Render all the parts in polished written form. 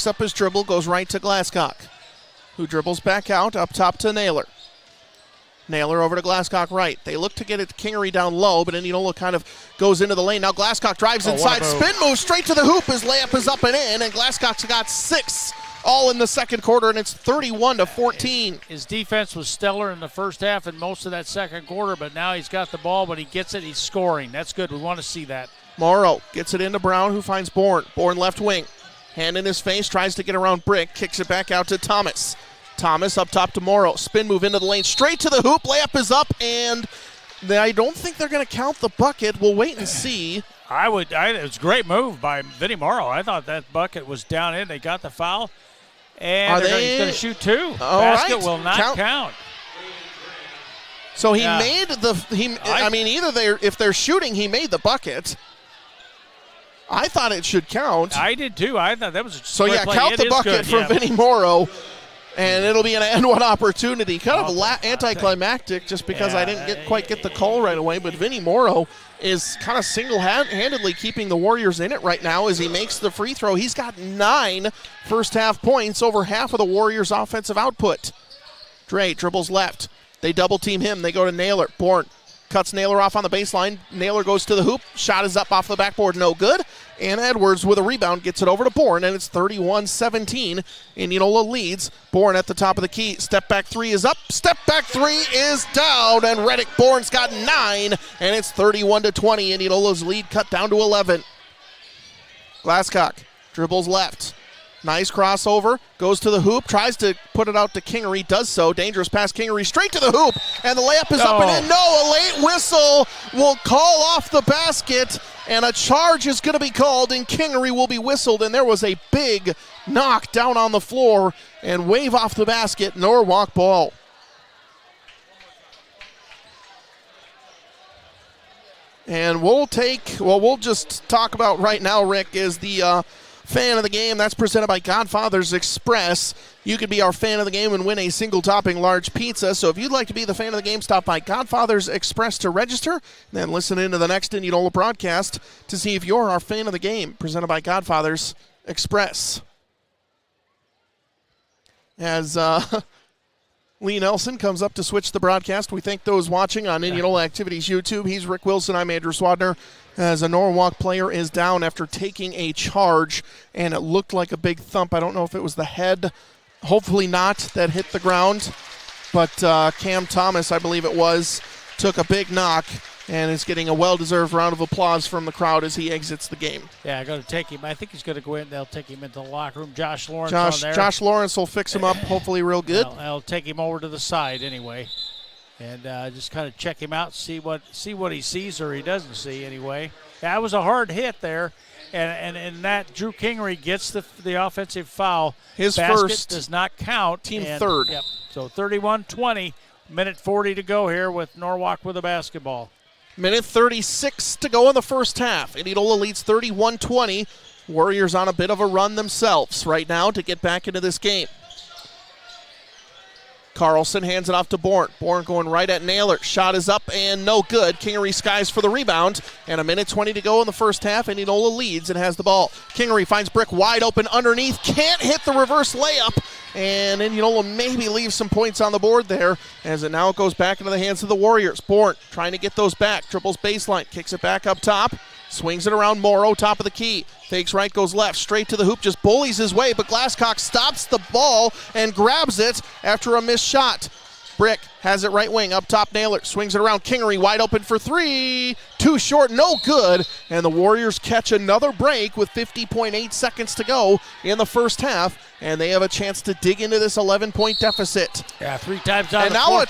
breaks up his dribble, goes right to Glasscock, who dribbles back out, up top to Naylor. Naylor over to Glasscock right. They look to get it to Kingery down low, but Indianola kind of goes into the lane. Now Glasscock drives inside, spin move straight to the hoop. His layup is up and in, and Glasscock's got 6 all in the second quarter, and it's 31-14. His defense was stellar in the first half and most of that second quarter, but now he's got the ball. When he gets it, he's scoring. That's good. We want to see that. Morrow gets it into Brown, who finds Bourne. Bourne left wing. Hand in his face, tries to get around Brick, kicks it back out to Thomas. Thomas up top to Morrow. Spin move into the lane, straight to the hoop. Layup is up, and I don't think they're going to count the bucket. We'll wait and see. It was a great move by Vinnie Morrow. I thought that bucket was down in. They got the foul, and he's going to shoot 2. Basket will not count. So he made the. If they're shooting, he made the bucket. I thought it should count. I did too. I thought that was a play. Count the bucket for Vinnie Morrow. And it'll be an and one opportunity. Kind of anticlimactic just because I didn't quite get the call right away. But Vinnie Morrow is kind of single-handedly keeping the Warriors in it right now as he makes the free throw. He's got 9 first-half points, over half of the Warriors' offensive output. Dre dribbles left. They double-team him. They go to Naylor. Bourne cuts Naylor off on the baseline. Naylor goes to the hoop. Shot is up off the backboard. No good. And Edwards with a rebound gets it over to Bourne, and it's 31-17. Indianola leads. Bourne at the top of the key. Step back 3 is up. Step back 3 is down, and Reddick Bourne's got 9, and it's 31-20. Indianola's lead cut down to 11. Glasscock dribbles left. Nice crossover, goes to the hoop, tries to put it out to Kingery, does so. Dangerous pass, Kingery straight to the hoop, and the layup is up and in. No, a late whistle will call off the basket, and a charge is going to be called, and Kingery will be whistled, and there was a big knock down on the floor and wave off the basket. Norwalk ball. And we'll just talk about right now, Rick, is the fan of the game. That's presented by Godfather's Express. You could be our fan of the game and win a single topping large pizza. So if you'd like to be the fan of the game, stop by Godfather's Express to register, and then listen into the next Indianola broadcast to see if you're our fan of the game. Presented by Godfather's Express. As Lee Nelson comes up to switch the broadcast, we thank those watching on Indianola Activities YouTube. He's Rick Wilson. I'm Andrew Swadner. As a Norwalk player is down after taking a charge, and it looked like a big thump. I don't know if it was the head, hopefully not, that hit the ground, but Cam Thomas, I believe it was, took a big knock and is getting a well-deserved round of applause from the crowd as he exits the game. Yeah, I'm going to take him. I think he's going to go in. They'll take him into the locker room. Josh Lawrence on there. Josh Lawrence will fix him up, hopefully real good. I'll take him over to the side anyway. And just kind of check him out, see what he sees or he doesn't see anyway. That was a hard hit there, and that Drew Kingery gets the offensive foul. His basket first does not count. Team third. Yep. So 31-20, minute 40 to go here with Norwalk with the basketball. Minute 36 to go in the first half. Indianola leads 31-20. Warriors on a bit of a run themselves right now to get back into this game. Carlson hands it off to Bourne. Bourne going right at Naylor. Shot is up and no good. Kingery skies for the rebound. And a minute 20 to go in the first half. Indianola leads and has the ball. Kingery finds Brick wide open underneath. Can't hit the reverse layup. And Indianola maybe leaves some points on the board there as it now goes back into the hands of the Warriors. Bourne trying to get those back. Triples baseline. Kicks it back up top. Swings it around Morrow, top of the key. Fakes right, goes left, straight to the hoop, just bullies his way, but Glasscock stops the ball and grabs it after a missed shot. Brick has it right wing, up top Naylor, swings it around Kingery, wide open for 3. Too short, no good. And the Warriors catch another break with 50.8 seconds to go in the first half, and they have a chance to dig into this 11-point deficit. Yeah, 3 times out. And now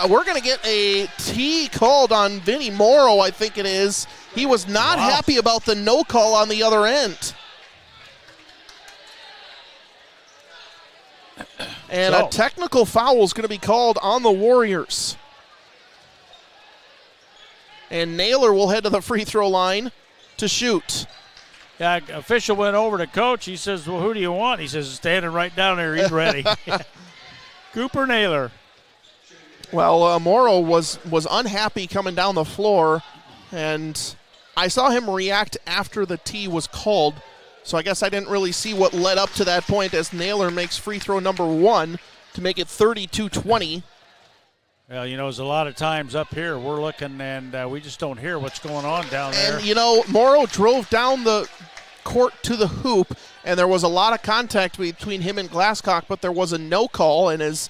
we're going to get a T called on Vinnie Morrow, I think it is. He was not happy about the no call on the other end. And a technical foul is going to be called on the Warriors. And Naylor will head to the free throw line to shoot. Yeah, official went over to coach. He says, well, who do you want? He says, standing right down there. He's ready. Cooper Naylor. Well, Morrow was unhappy coming down the floor, and I saw him react after the tee was called So I guess I didn't really see what led up to that point as Naylor makes free throw number 1 to make it 32-20. Well, there's a lot of times up here we're looking and we just don't hear what's going on down there. And, Morrow drove down the court to the hoop, and there was a lot of contact between him and Glasscock, but there was a no call. And as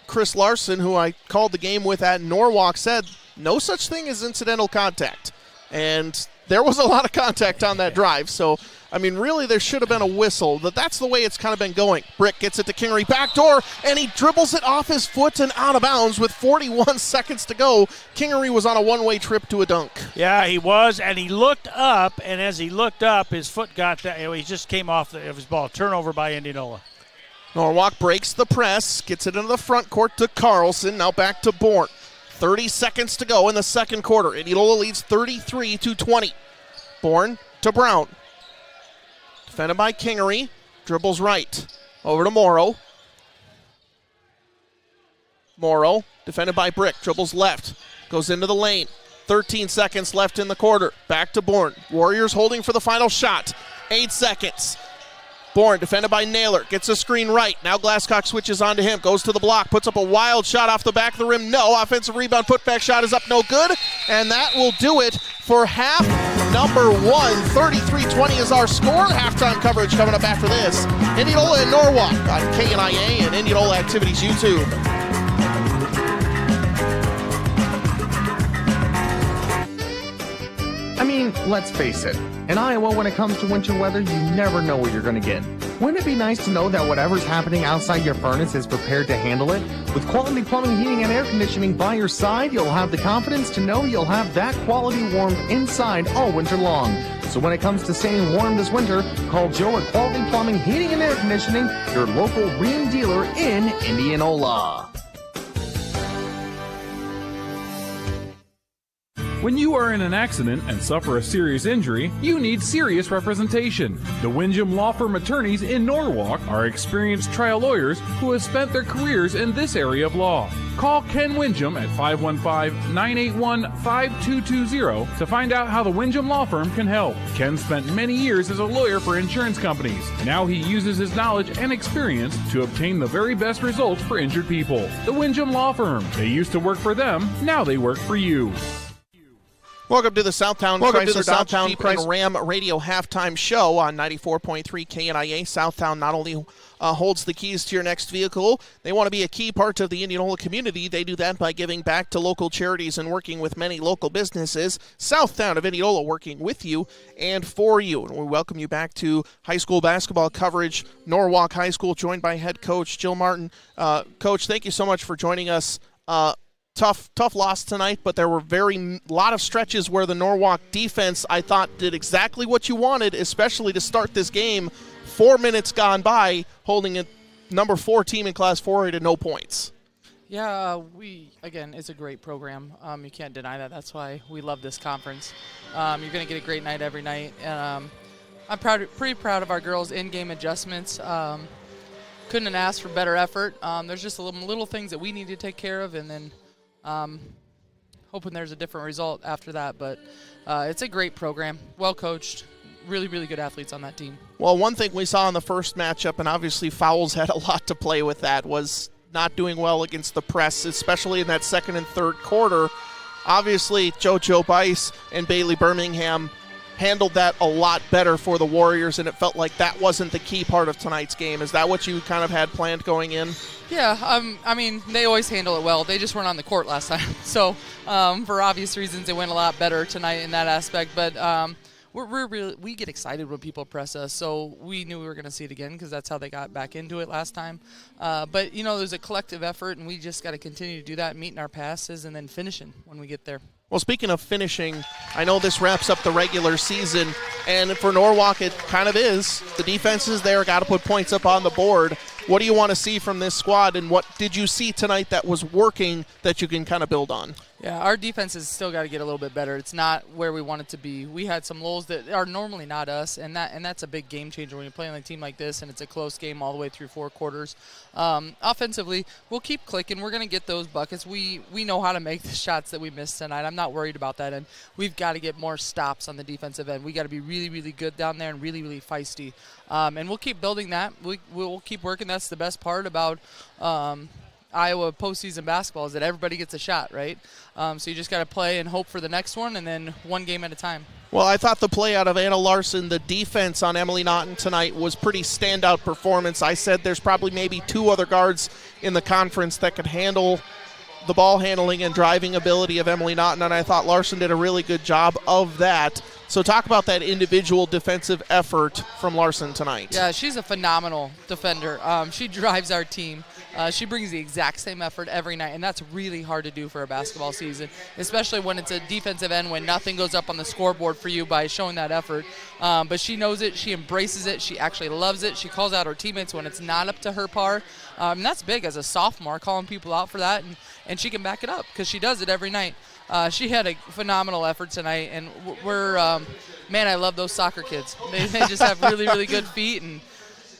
Chris Larson, who I called the game with at Norwalk, said, no such thing as incidental contact. And there was a lot of contact on that drive. So, really there should have been a whistle. But that's the way it's kind of been going. Brick gets it to Kingery, backdoor, and he dribbles it off his foot and out of bounds with 41 seconds to go. Kingery was on a one-way trip to a dunk. Yeah, he was, and he looked up, and as he looked up, his foot got that. He just came off of his ball. Turnover by Indianola. Norwalk breaks the press, gets it into the front court to Carlson. Now back to Bourne. 30 seconds to go in the second quarter. Indianola leads 33-20. Bourne to Brown. Defended by Kingery. Dribbles right. Over to Morrow. Morrow, defended by Brick. Dribbles left. Goes into the lane. 13 seconds left in the quarter. Back to Bourne. Warriors holding for the final shot. 8 seconds. Bourne, defended by Naylor, gets a screen right. Now Glasscock switches on to him, goes to the block, puts up a wild shot off the back of the rim. No, offensive rebound, putback shot is up, no good. And that will do it for half number 1. 33-20 is our score. Halftime coverage coming up after this. Indianola and Norwalk on KNIA and Indianola Activities YouTube. Let's face it. In Iowa, when it comes to winter weather, you never know what you're going to get. Wouldn't it be nice to know that whatever's happening outside your furnace is prepared to handle it? With quality plumbing, heating, and air conditioning by your side, you'll have the confidence to know you'll have that quality warmth inside all winter long. So when it comes to staying warm this winter, call Joe at Quality Plumbing, Heating, and Air Conditioning, your local Rheem dealer in Indianola. When you are in an accident and suffer a serious injury, you need serious representation. The Windjam Law Firm attorneys in Norwalk are experienced trial lawyers who have spent their careers in this area of law. Call Ken Windjam at 515-981-5220 to find out how the Windjam Law Firm can help. Ken spent many years as a lawyer for insurance companies. Now he uses his knowledge and experience to obtain the very best results for injured people. The Windjam Law Firm. They used to work for them, now they work for you. Welcome to the Southtown Chrysler and Ram Radio halftime show on 94.3 KNIA. Southtown not only holds the keys to your next vehicle, they want to be a key part of the Indianola community. They do that by giving back to local charities and working with many local businesses. Southtown of Indianola working with you and for you. And we welcome you back to high school basketball coverage. Norwalk High School joined by head coach Jill Martin. Coach, thank you so much for joining us. Tough loss tonight, but there were lot of stretches where the Norwalk defense, I thought, did exactly what you wanted, especially to start this game. 4 minutes gone by, holding a number 4 team in Class 4A to no points. Yeah, it's a great program. You can't deny that. That's why we love this conference. You're going to get a great night every night. And I'm pretty proud of our girls' in-game adjustments. Couldn't have asked for better effort. There's just little things that we need to take care of, and then hoping there's a different result after that. But it's a great program, well coached, really, really good athletes on that team. Well, one thing we saw in the first matchup, and obviously fouls had a lot to play with that, was not doing well against the press, especially in that second and third quarter. Obviously, JoJo Bice and Bailey Birmingham handled that a lot better for the Warriors, and it felt like that wasn't the key part of tonight's game. Is that what you kind of had planned going in? Yeah, they always handle it well. They just weren't on the court last time. So for obvious reasons, it went a lot better tonight in that aspect. But we get excited when people press us, so we knew we were going to see it again because that's how they got back into it last time. But, there's a collective effort, and we just got to continue to do that, meeting our passes, and then finishing when we get there. Well, speaking of finishing, I know this wraps up the regular season, and for Norwalk it kind of is. The defense is there, got to put points up on the board. What do you want to see from this squad, and what did you see tonight that was working that you can kind of build on? Yeah, our defense has still got to get a little bit better. It's not where we want it to be. We had some lulls that are normally not us, and that's a big game changer when you play on a team like this and it's a close game all the way through 4 quarters. Offensively, we'll keep clicking. We're going to get those buckets. We know how to make the shots that we missed tonight. I'm not worried about that, and we've got to get more stops on the defensive end. We got to be really, really good down there and really, really feisty. And we'll keep building that. We'll keep working. That's the best part about Iowa postseason basketball is that everybody gets a shot, right? So you just got to play and hope for the next one, and then one game at a time. Well, I thought the play out of Anna Larson, the defense on Emily Naughton tonight, was pretty standout performance. I said there's probably maybe 2 other guards in the conference that could handle the ball handling and driving ability of Emily Naughton, and I thought Larson did a really good job of that. So talk about that individual defensive effort from Larson tonight. Yeah, she's a phenomenal defender. She drives our team. She brings the exact same effort every night, and that's really hard to do for a basketball season, especially when it's a defensive end, when nothing goes up on the scoreboard for you by showing that effort. But she knows it. She embraces it. She actually loves it. She calls out her teammates when it's not up to her par. And that's big as a sophomore, calling people out for that, and she can back it up because she does it every night. She had a phenomenal effort tonight, and we're man, I love those soccer kids. They just have really, really good feet, and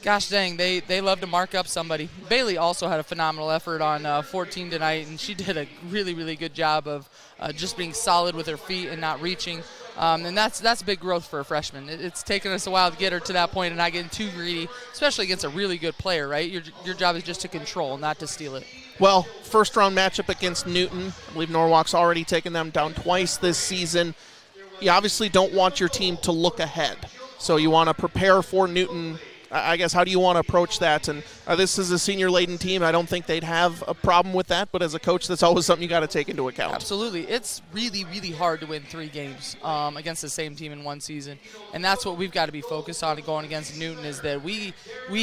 gosh dang, they love to mark up somebody. Bailey also had a phenomenal effort on 14 tonight, and she did a really, really good job of just being solid with her feet and not reaching. And that's big growth for a freshman. It's taken us a while to get her to that point and not getting too greedy, especially against a really good player, right? Your job is just to control, not to steal it. Well, first-round matchup against Newton. I believe Norwalk's already taken them down twice this season. You obviously don't want your team to look ahead, so you want to prepare for Newton. I guess, how do you want to approach that? And this is a senior-laden team. I don't think they'd have a problem with that, but as a coach, that's always something you got to take into account. Absolutely. It's really, really hard to win 3 games against the same team in one season, and that's what we've got to be focused on going against Newton, is that we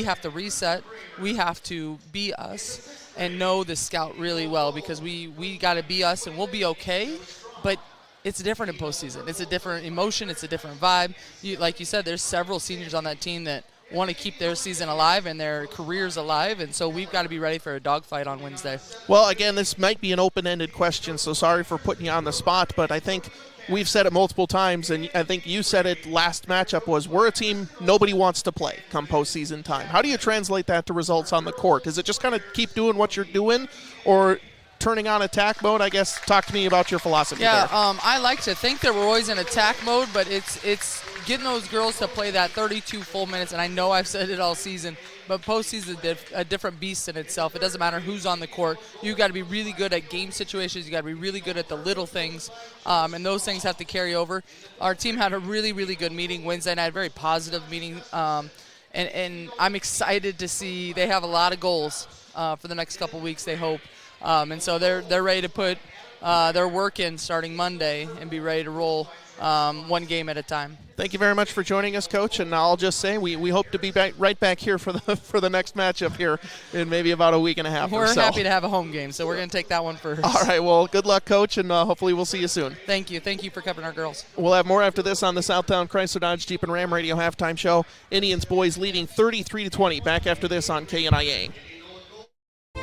have to reset. We have to be us and know the scout really well, because we got to be us, and we'll be okay, but it's different in postseason. It's a different emotion. It's a different vibe. Like you said, there's several seniors on that team that want to keep their season alive and their careers alive, and so we've got to be ready for a dogfight on Wednesday. Well, again, this might be an open-ended question, so sorry for putting you on the spot, but I think we've said it multiple times, and I think you said it last matchup, was we're a team nobody wants to play come postseason time. How do you translate that to results on the court? Is it just kind of keep doing what you're doing, or turning on attack mode? I guess talk to me about your philosophy there. I like to think that we're always in attack mode, but it's getting those girls to play that 32 full minutes, and I know I've said it all season, but postseason is a different beast in itself. It doesn't matter who's on the court. You've got to be really good at game situations. You've got to be really good at the little things, and those things have to carry over. Our team had a really, really good meeting Wednesday night, a very positive meeting, and I'm excited to see they have a lot of goals for the next couple weeks, they hope. And so they're ready to put their work in starting Monday and be ready to roll one game at a time. Thank you very much for joining us, Coach. And I'll just say we hope to be right back here for the next matchup here in maybe about a week and a half or so. We're happy to have a home game, so we're going to take that one first. All right, well, good luck, Coach, and hopefully we'll see you soon. Thank you. Thank you for covering our girls. We'll have more after this on the Southtown Chrysler Dodge Jeep and Ram Radio halftime show. Indians boys leading 33-20. Back after this on KNIA.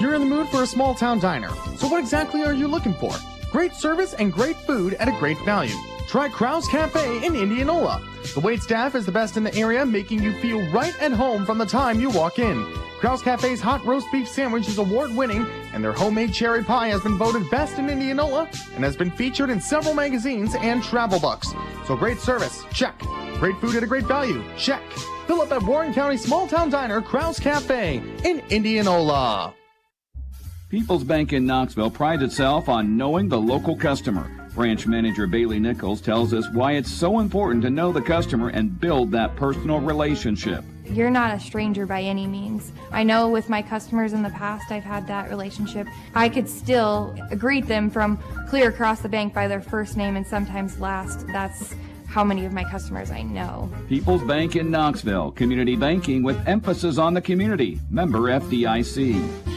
You're in the mood for a small town diner. So what exactly are you looking for? Great service and great food at a great value. Try Krause Cafe in Indianola. The waitstaff is the best in the area, making you feel right at home from the time you walk in. Krause Cafe's hot roast beef sandwich is award-winning, and their homemade cherry pie has been voted best in Indianola and has been featured in several magazines and travel books. So great service, check. Great food at a great value, check. Fill up at Warren County Small Town Diner Krause Cafe in Indianola. People's Bank in Knoxville prides itself on knowing the local customer. Branch Manager Bailey Nichols tells us why it's so important to know the customer and build that personal relationship. You're not a stranger by any means. I know with my customers in the past, I've had that relationship. I could still greet them from clear across the bank by their first name and sometimes last. That's how many of my customers I know. People's Bank in Knoxville, community banking with emphasis on the community. Member FDIC.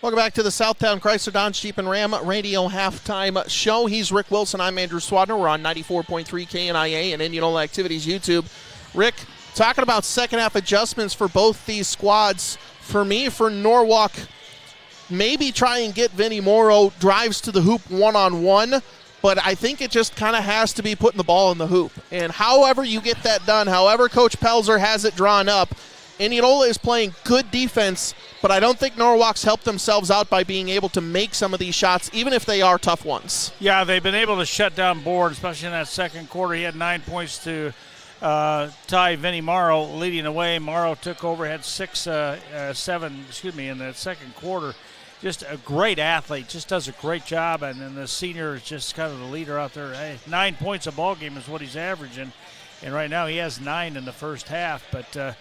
Welcome back to the Southtown Chrysler Dodge Jeep and Ram Radio halftime show. He's Rick Wilson. I'm Andrew Swadner. We're on 94.3 KNIA and Indianola Activities YouTube. Rick, talking about second half adjustments for both these squads. For me, for Norwalk, maybe try and get Vinny Morrow drives to the hoop one-on-one, but I think it just kind of has to be putting the ball in the hoop. And however you get that done, however Coach Pelzer has it drawn up, Indianola is playing good defense, but I don't think Norwalk's helped themselves out by being able to make some of these shots, even if they are tough ones. Yeah, they've been able to shut down Bourne, especially in that second quarter. He had 9 points to tie Vinny Morrow leading away. Morrow took over, had 7 in that second quarter. Just a great athlete, just does a great job, and then the senior is just kind of the leader out there. 9 points a ball game is what he's averaging, and right now he has 9 in the first half, but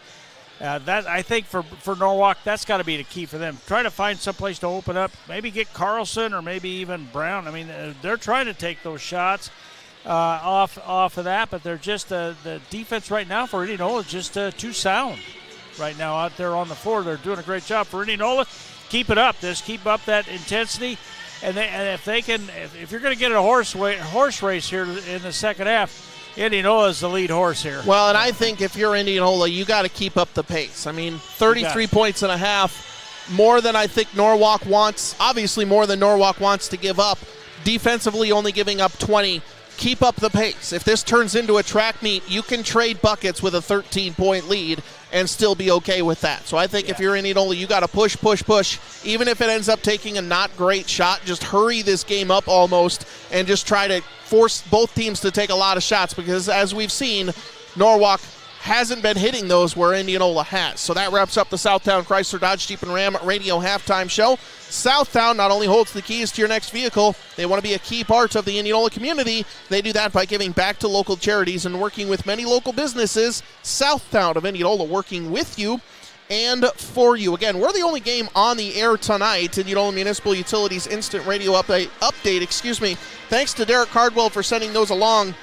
that I think for Norwalk, that's got to be the key for them. Try to find some place to open up, maybe get Carlson or maybe even Brown. I mean, they're trying to take those shots off of that, but they're just the defense right now for Indianola is just too sound right now out there on the floor. They're doing a great job for Indianola. Keep it up. Just keep up that intensity, and if you're going to get a horse race here in the second half, Indianola is the lead horse here. Well, and I think if you're Indianola, you got to keep up the pace. I mean, 33 points and a half, more than I think Norwalk wants. Obviously, more than Norwalk wants to give up. Defensively, only giving up 20. Keep up the pace. If this turns into a track meet, you can trade buckets with a 13-point lead and still be okay with that. So I think if you're Indianola, you got to push. Even if it ends up taking a not great shot, just hurry this game up almost and just try to force both teams to take a lot of shots, because as we've seen, Norwalk hasn't been hitting those where Indianola has. So that wraps up the Southtown Chrysler Dodge Jeep and Ram Radio halftime show. Southtown not only holds the keys to your next vehicle, they want to be a key part of the Indianola community. They do that by giving back to local charities and working with many local businesses. Southtown of Indianola working with you and for you. Again, we're the only game on the air tonight. Indianola Municipal Utilities Instant Radio update. Thanks to Derek Cardwell for sending those along.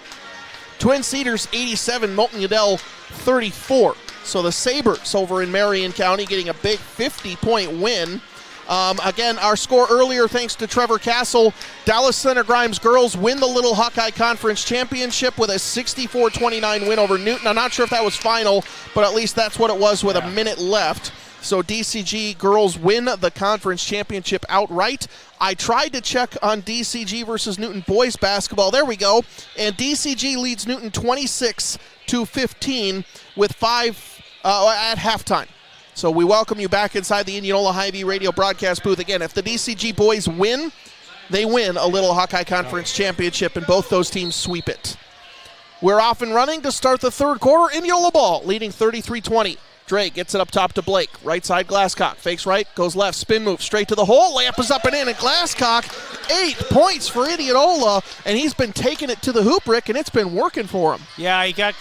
Twin Cedars 87, Moulton Udell 34. So the Sabres over in Marion County getting a big 50-point win. Again, our score earlier, thanks to Trevor Castle, Dallas Center Grimes girls win the Little Hawkeye Conference Championship with a 64-29 win over Newton. I'm not sure if that was final, but at least that's what it was with a minute left. So DCG girls win the conference championship outright. I tried to check on DCG versus Newton boys basketball. There we go. And DCG leads Newton 26-15 with 5 at halftime. So we welcome you back inside the Indianola Hy-Vee radio broadcast booth. Again, if the DCG boys win, they win a Little Hawkeye Conference Championship, and both those teams sweep it. We're off and running to start the third quarter. Indianola ball leading 33-20. Dre gets it up top to Blake. Right side, Glasscock. Fakes right, goes left, spin move, straight to the hole. Layup is up and in, and Glasscock, 8 points for Indianola, and he's been taking it to the hoop, Rick, and it's been working for him. Yeah, he got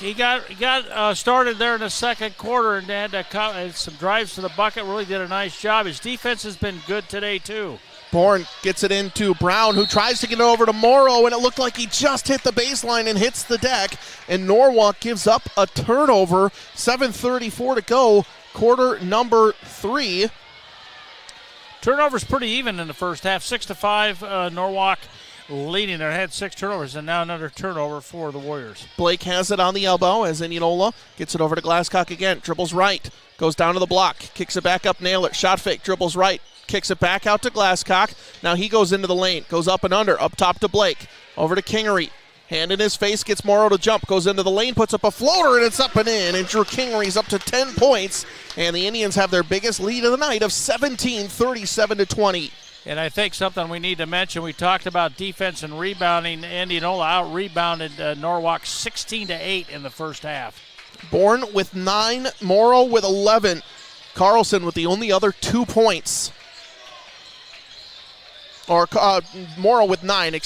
started there in the second quarter and had some drives to the bucket. Really did a nice job. His defense has been good today, too. Bourne gets it into Brown, who tries to get it over to Morrow, and it looked like he just hit the baseline and hits the deck. And Norwalk gives up a turnover. 7:34 to go, quarter number 3. Turnovers pretty even in the first half. 6-5, Norwalk leading. They had 6 turnovers, and now another turnover for the Warriors. Blake has it on the elbow as Indianola gets it over to Glasscock again. Dribbles right, goes down to the block, kicks it back up, Naylor. Shot fake, dribbles right. Kicks it back out to Glasscock. Now he goes into the lane. Goes up and under. Up top to Blake. Over to Kingery. Hand in his face. Gets Morrow to jump. Goes into the lane. Puts up a floater, and it's up and in. And Drew Kingery's up to 10 points. And the Indians have their biggest lead of the night of 17, 37-20. And I think something we need to mention, we talked about defense and rebounding. Indianola out-rebounded Norwalk 16-8 in the first half. Bourne with 9. Morrow with 11. Carlson with the only other 2 points. Morrow with 9,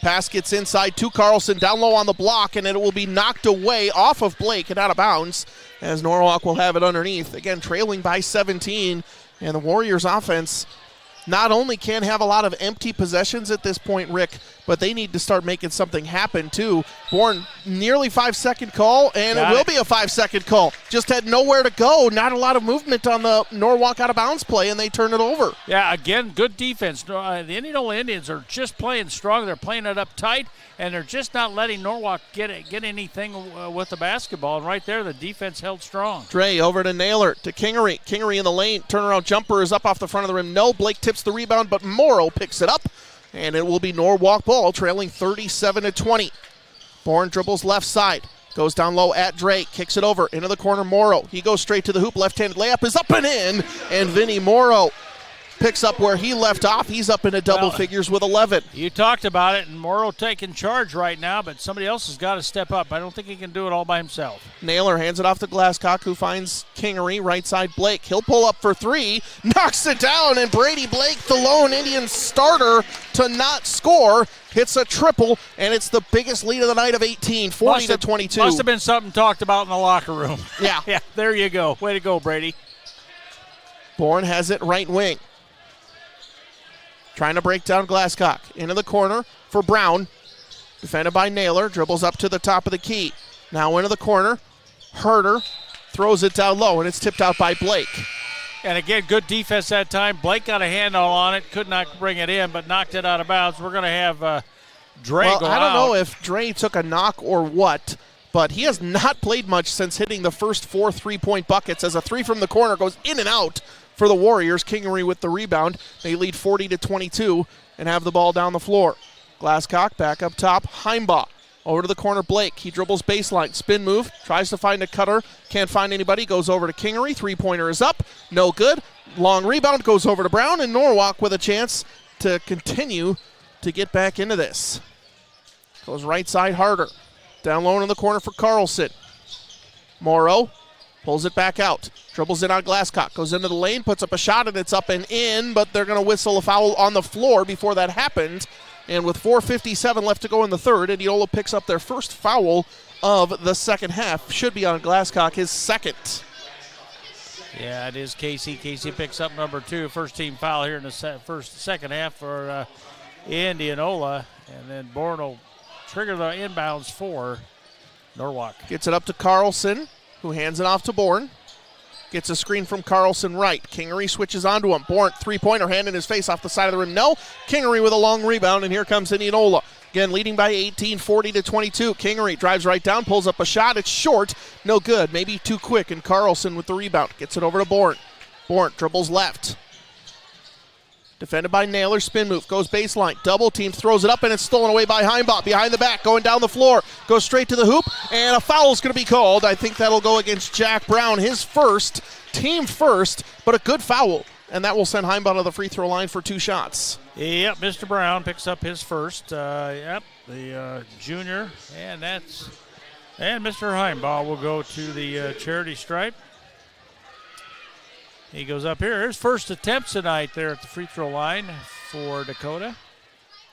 Pass gets inside to Carlson, down low on the block, and it will be knocked away off of Blake and out of bounds as Norwalk will have it underneath. Again, trailing by 17, and the Warriors offense not only can't have a lot of empty possessions at this point, Rick, but they need to start making something happen too. Bourne, nearly 5-second call, and it will be a 5-second call. Just had nowhere to go. Not a lot of movement on the Norwalk out of bounds play, and they turn it over. Yeah, again, good defense. The Indianola Indians are just playing strong. They're playing it up tight, and they're just not letting Norwalk get anything with the basketball. And right there, the defense held strong. Dre over to Naylor, to Kingery. Kingery in the lane. Turnaround jumper is up off the front of the rim. No, Blake tips gets the rebound, but Morrow picks it up, and it will be Norwalk ball, trailing 37-20. Bourne dribbles left side, goes down low at Drake, kicks it over into the corner. Morrow, he goes straight to the hoop, left-handed layup is up and in, and Vinny Morrow picks up where he left off. He's up into double figures with 11. You talked about it, and Morrow taking charge right now, but somebody else has got to step up. I don't think he can do it all by himself. Naylor hands it off to Glasscock, who finds Kingery, right side Blake. He'll pull up for three, knocks it down, and Brady Blake, the lone Indian starter to not score, hits a triple, and it's the biggest lead of the night of 18, 40-22. Must have been something talked about in the locker room. Yeah. Yeah, there you go. Way to go, Brady. Bourne has it right wing. Trying to break down Glasscock. Into the corner for Brown. Defended by Naylor. Dribbles up to the top of the key. Now into the corner. Herder throws it down low, and it's tipped out by Blake. And again, good defense that time. Blake got a handle on it. Could not bring it in, but knocked it out of bounds. We're going to have Dre go out. I don't know if Dre took a knock or what, but he has not played much since hitting the first 4 3-point buckets, as a three from the corner goes in and out for the Warriors. Kingery with the rebound. They lead 40-22 and have the ball down the floor. Glasscock back up top. Heimbaugh over to the corner. Blake. He dribbles baseline. Spin move. Tries to find a cutter. Can't find anybody. Goes over to Kingery. Three-pointer is up. No good. Long rebound goes over to Brown, and Norwalk with a chance to continue to get back into this. Goes right side Harder. Down low in the corner for Carlson. Morrow pulls it back out. Dribbles in on Glasscock. Goes into the lane, puts up a shot, and it's up and in, but they're going to whistle a foul on the floor before that happened. And with 4:57 left to go in the third, Indianola picks up their first foul of the second half. Should be on Glasscock, his second. Yeah, it is Casey. Casey picks up number 2. First team foul here in the second half for Indianola. And then Bourne will trigger the inbounds for Norwalk. Gets it up to Carlson, who hands it off to Bourne. Gets a screen from Carlson right. Kingery switches onto him. Bourne, three-pointer, hand in his face off the side of the rim. No. Kingery with a long rebound, and here comes Indianola. Again, leading by 18, 40-22. Kingery drives right down, pulls up a shot. It's short. No good. Maybe too quick, and Carlson with the rebound. Gets it over to Bourne. Bourne dribbles left. Defended by Naylor, spin move, goes baseline, double team, throws it up, and it's stolen away by Heimbaugh. Behind the back, going down the floor, goes straight to the hoop, and a foul is going to be called. I think that'll go against Jack Brown, his first, team first, but a good foul. And that will send Heimbaugh to the free throw line for 2 shots. Yep, Mr. Brown picks up his first. The junior, and Mr. Heimbaugh will go to the charity stripe. He goes up here. His first attempt tonight there at the free throw line for Dakota.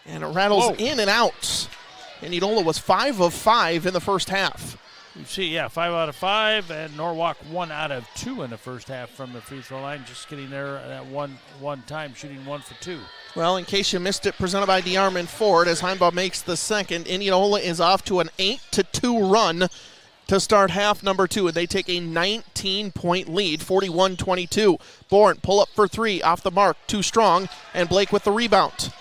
And it rattles in and out. And Indianola was 5 of 5 in the first half. You see, 5 out of 5, and Norwalk 1 out of 2 in the first half from the free throw line. Just getting there at one time, shooting 1 for 2. Well, in case you missed it, presented by DeArmond Ford, as Heimbaugh makes the second, Indianola is off to an 8-2 run to start half number 2, and they take a 19-point lead, 41-22. Bourne pull up for 3, off the mark, too strong, and Blake with the rebound.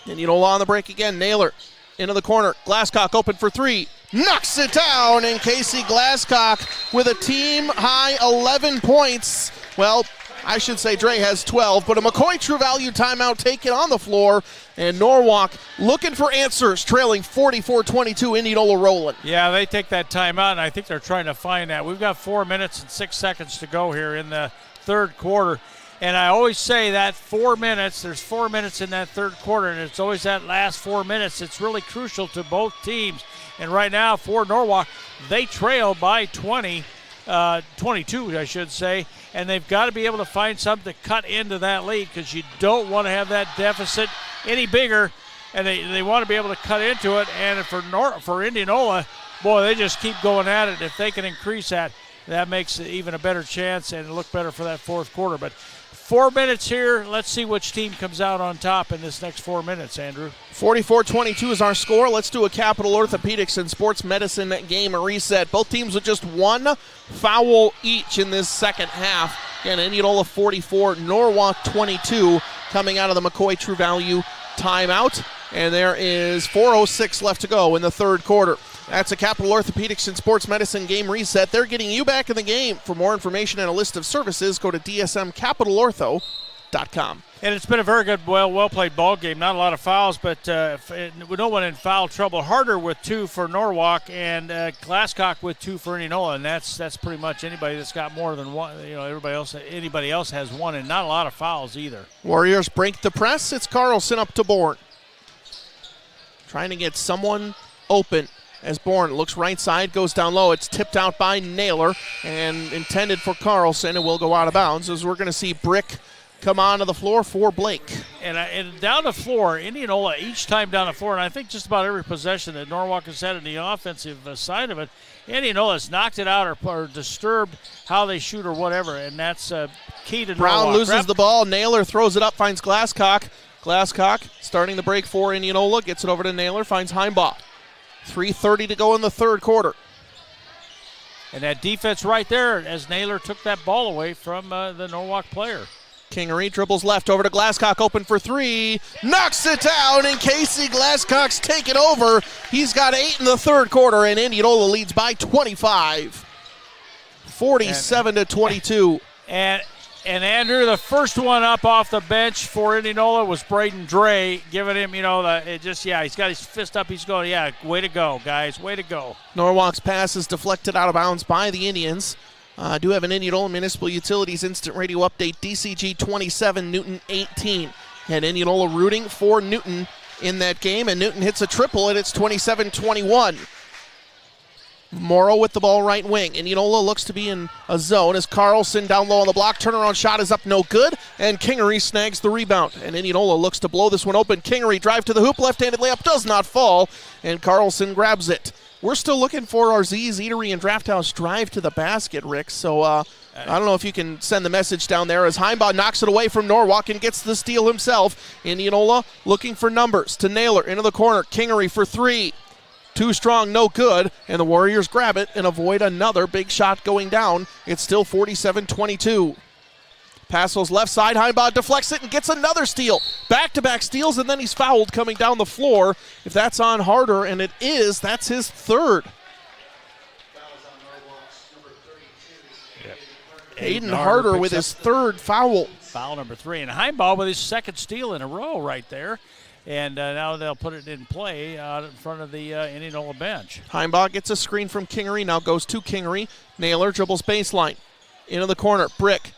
Indianola on the break again. Naylor into the corner. Glasscock open for 3, knocks it down, and Casey Glasscock with a team-high 11 points. Well, I should say Dre has 12, but a McCoy True Value timeout taken on the floor, and Norwalk looking for answers, trailing 44-22, Indianola rolling. Yeah, they take that timeout, and I think they're trying to find that. We've got 4 minutes and 6 seconds to go here in the third quarter, and I always say that 4 minutes, there's 4 minutes in that third quarter, and it's always that last 4 minutes. It's really crucial to both teams, and right now for Norwalk, they trail by 22, I should say, and they've got to be able to find something to cut into that lead, because you don't want to have that deficit any bigger, and they want to be able to cut into it. And for Indianola, boy, they just keep going at it. If they can increase that, that makes it even a better chance and look better for that fourth quarter. But 4 minutes here. Let's see which team comes out on top in this next 4 minutes, Andrew. 44-22 is our score. Let's do a Capital Orthopedics and Sports Medicine game reset. Both teams with just 1 foul each in this second half. Again, Indianola 44, Norwalk 22, coming out of the McCoy True Value timeout. And there is 4:06 left to go in the third quarter. That's a Capital Orthopedics and Sports Medicine game reset. They're getting you back in the game. For more information and a list of services, go to dsmcapitalortho.com. Norwalk.com. And it's been a very good, well played ball game. Not a lot of fouls, but no one in foul trouble. Harder with 2 for Norwalk, and Glasscock with 2 for Indianola, and that's pretty much anybody that's got more than one. Anybody else has 1, and not a lot of fouls either. Warriors break the press. It's Carlson up to Bourne, trying to get someone open. As Bourne looks right side, goes down low. It's tipped out by Naylor and intended for Carlson, and will go out of bounds as we're going to see Brick come onto the floor for Blake. And down the floor, Indianola each time down the floor, and I think just about every possession that Norwalk has had in the offensive side of it, Indianola has knocked it out or disturbed how they shoot or whatever, and that's key to Norwalk. Brown loses the ball. Naylor throws it up, finds Glasscock. Glasscock starting the break for Indianola, gets it over to Naylor, finds Heimbaugh. 3:30 to go in the third quarter. And that defense right there as Naylor took that ball away from the Norwalk player. Kingery dribbles left over to Glasscock, open for 3. Knocks it down, and Casey Glasscock's taken over. He's got 8 in the third quarter, and Indianola leads by 25. 47-22. And Andrew, the first one up off the bench for Indianola was Braden Dre, giving him, he's got his fist up. He's going, way to go, guys, way to go. Norwalk's pass is deflected out of bounds by the Indians. I do have an Indianola Municipal Utilities Instant Radio Update. DCG 27, Newton 18. And Indianola rooting for Newton in that game, and Newton hits a triple, and it's 27-21. Morrow with the ball right wing. Indianola looks to be in a zone as Carlson down low on the block. Turnaround shot is up, no good, and Kingery snags the rebound. And Indianola looks to blow this one open. Kingery drive to the hoop, left-handed layup does not fall, and Carlson grabs it. We're still looking for our Z's Eatery and Draft House drive to the basket, Rick. So I don't know if you can send the message down there as Heimbaugh knocks it away from Norwalk and gets the steal himself. Indianola looking for numbers to Naylor into the corner. Kingery for 3. Too strong, no good, and the Warriors grab it and avoid another big shot going down. It's still 47-22. Passo's left side, Heimbaugh deflects it and gets another steal. Back-to-back steals, and then he's fouled coming down the floor. If that's on Harder, and it is, that's his third. Aiden Harder with his third foul. Foul number 3, and Heimbaugh with his second steal in a row right there. And now they'll put it in play out in front of the Indianola bench. Heimbaugh gets a screen from Kingery, now goes to Kingery. Naylor dribbles baseline. Into the corner, Brick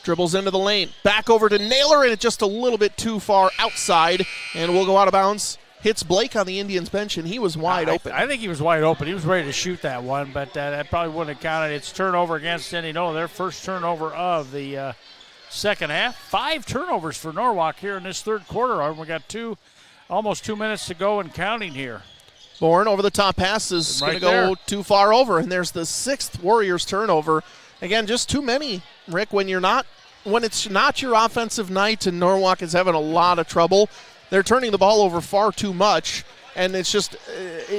dribbles into the lane. Back over to Naylor, and it's just a little bit too far outside, and will go out of bounds. Hits Blake on the Indians bench, and he was wide open. I think he was wide open. He was ready to shoot that one, but that probably wouldn't have counted. It's turnover against Indianola, their first turnover of the second half. 5 turnovers for Norwalk here in this third quarter. We got almost 2 minutes to go and counting here. Bourne over the top pass is going to go too far over, and there's the 6th Warriors turnover. Again, just too many, Rick, when it's not your offensive night and Norwalk is having a lot of trouble. They're turning the ball over far too much, and it's just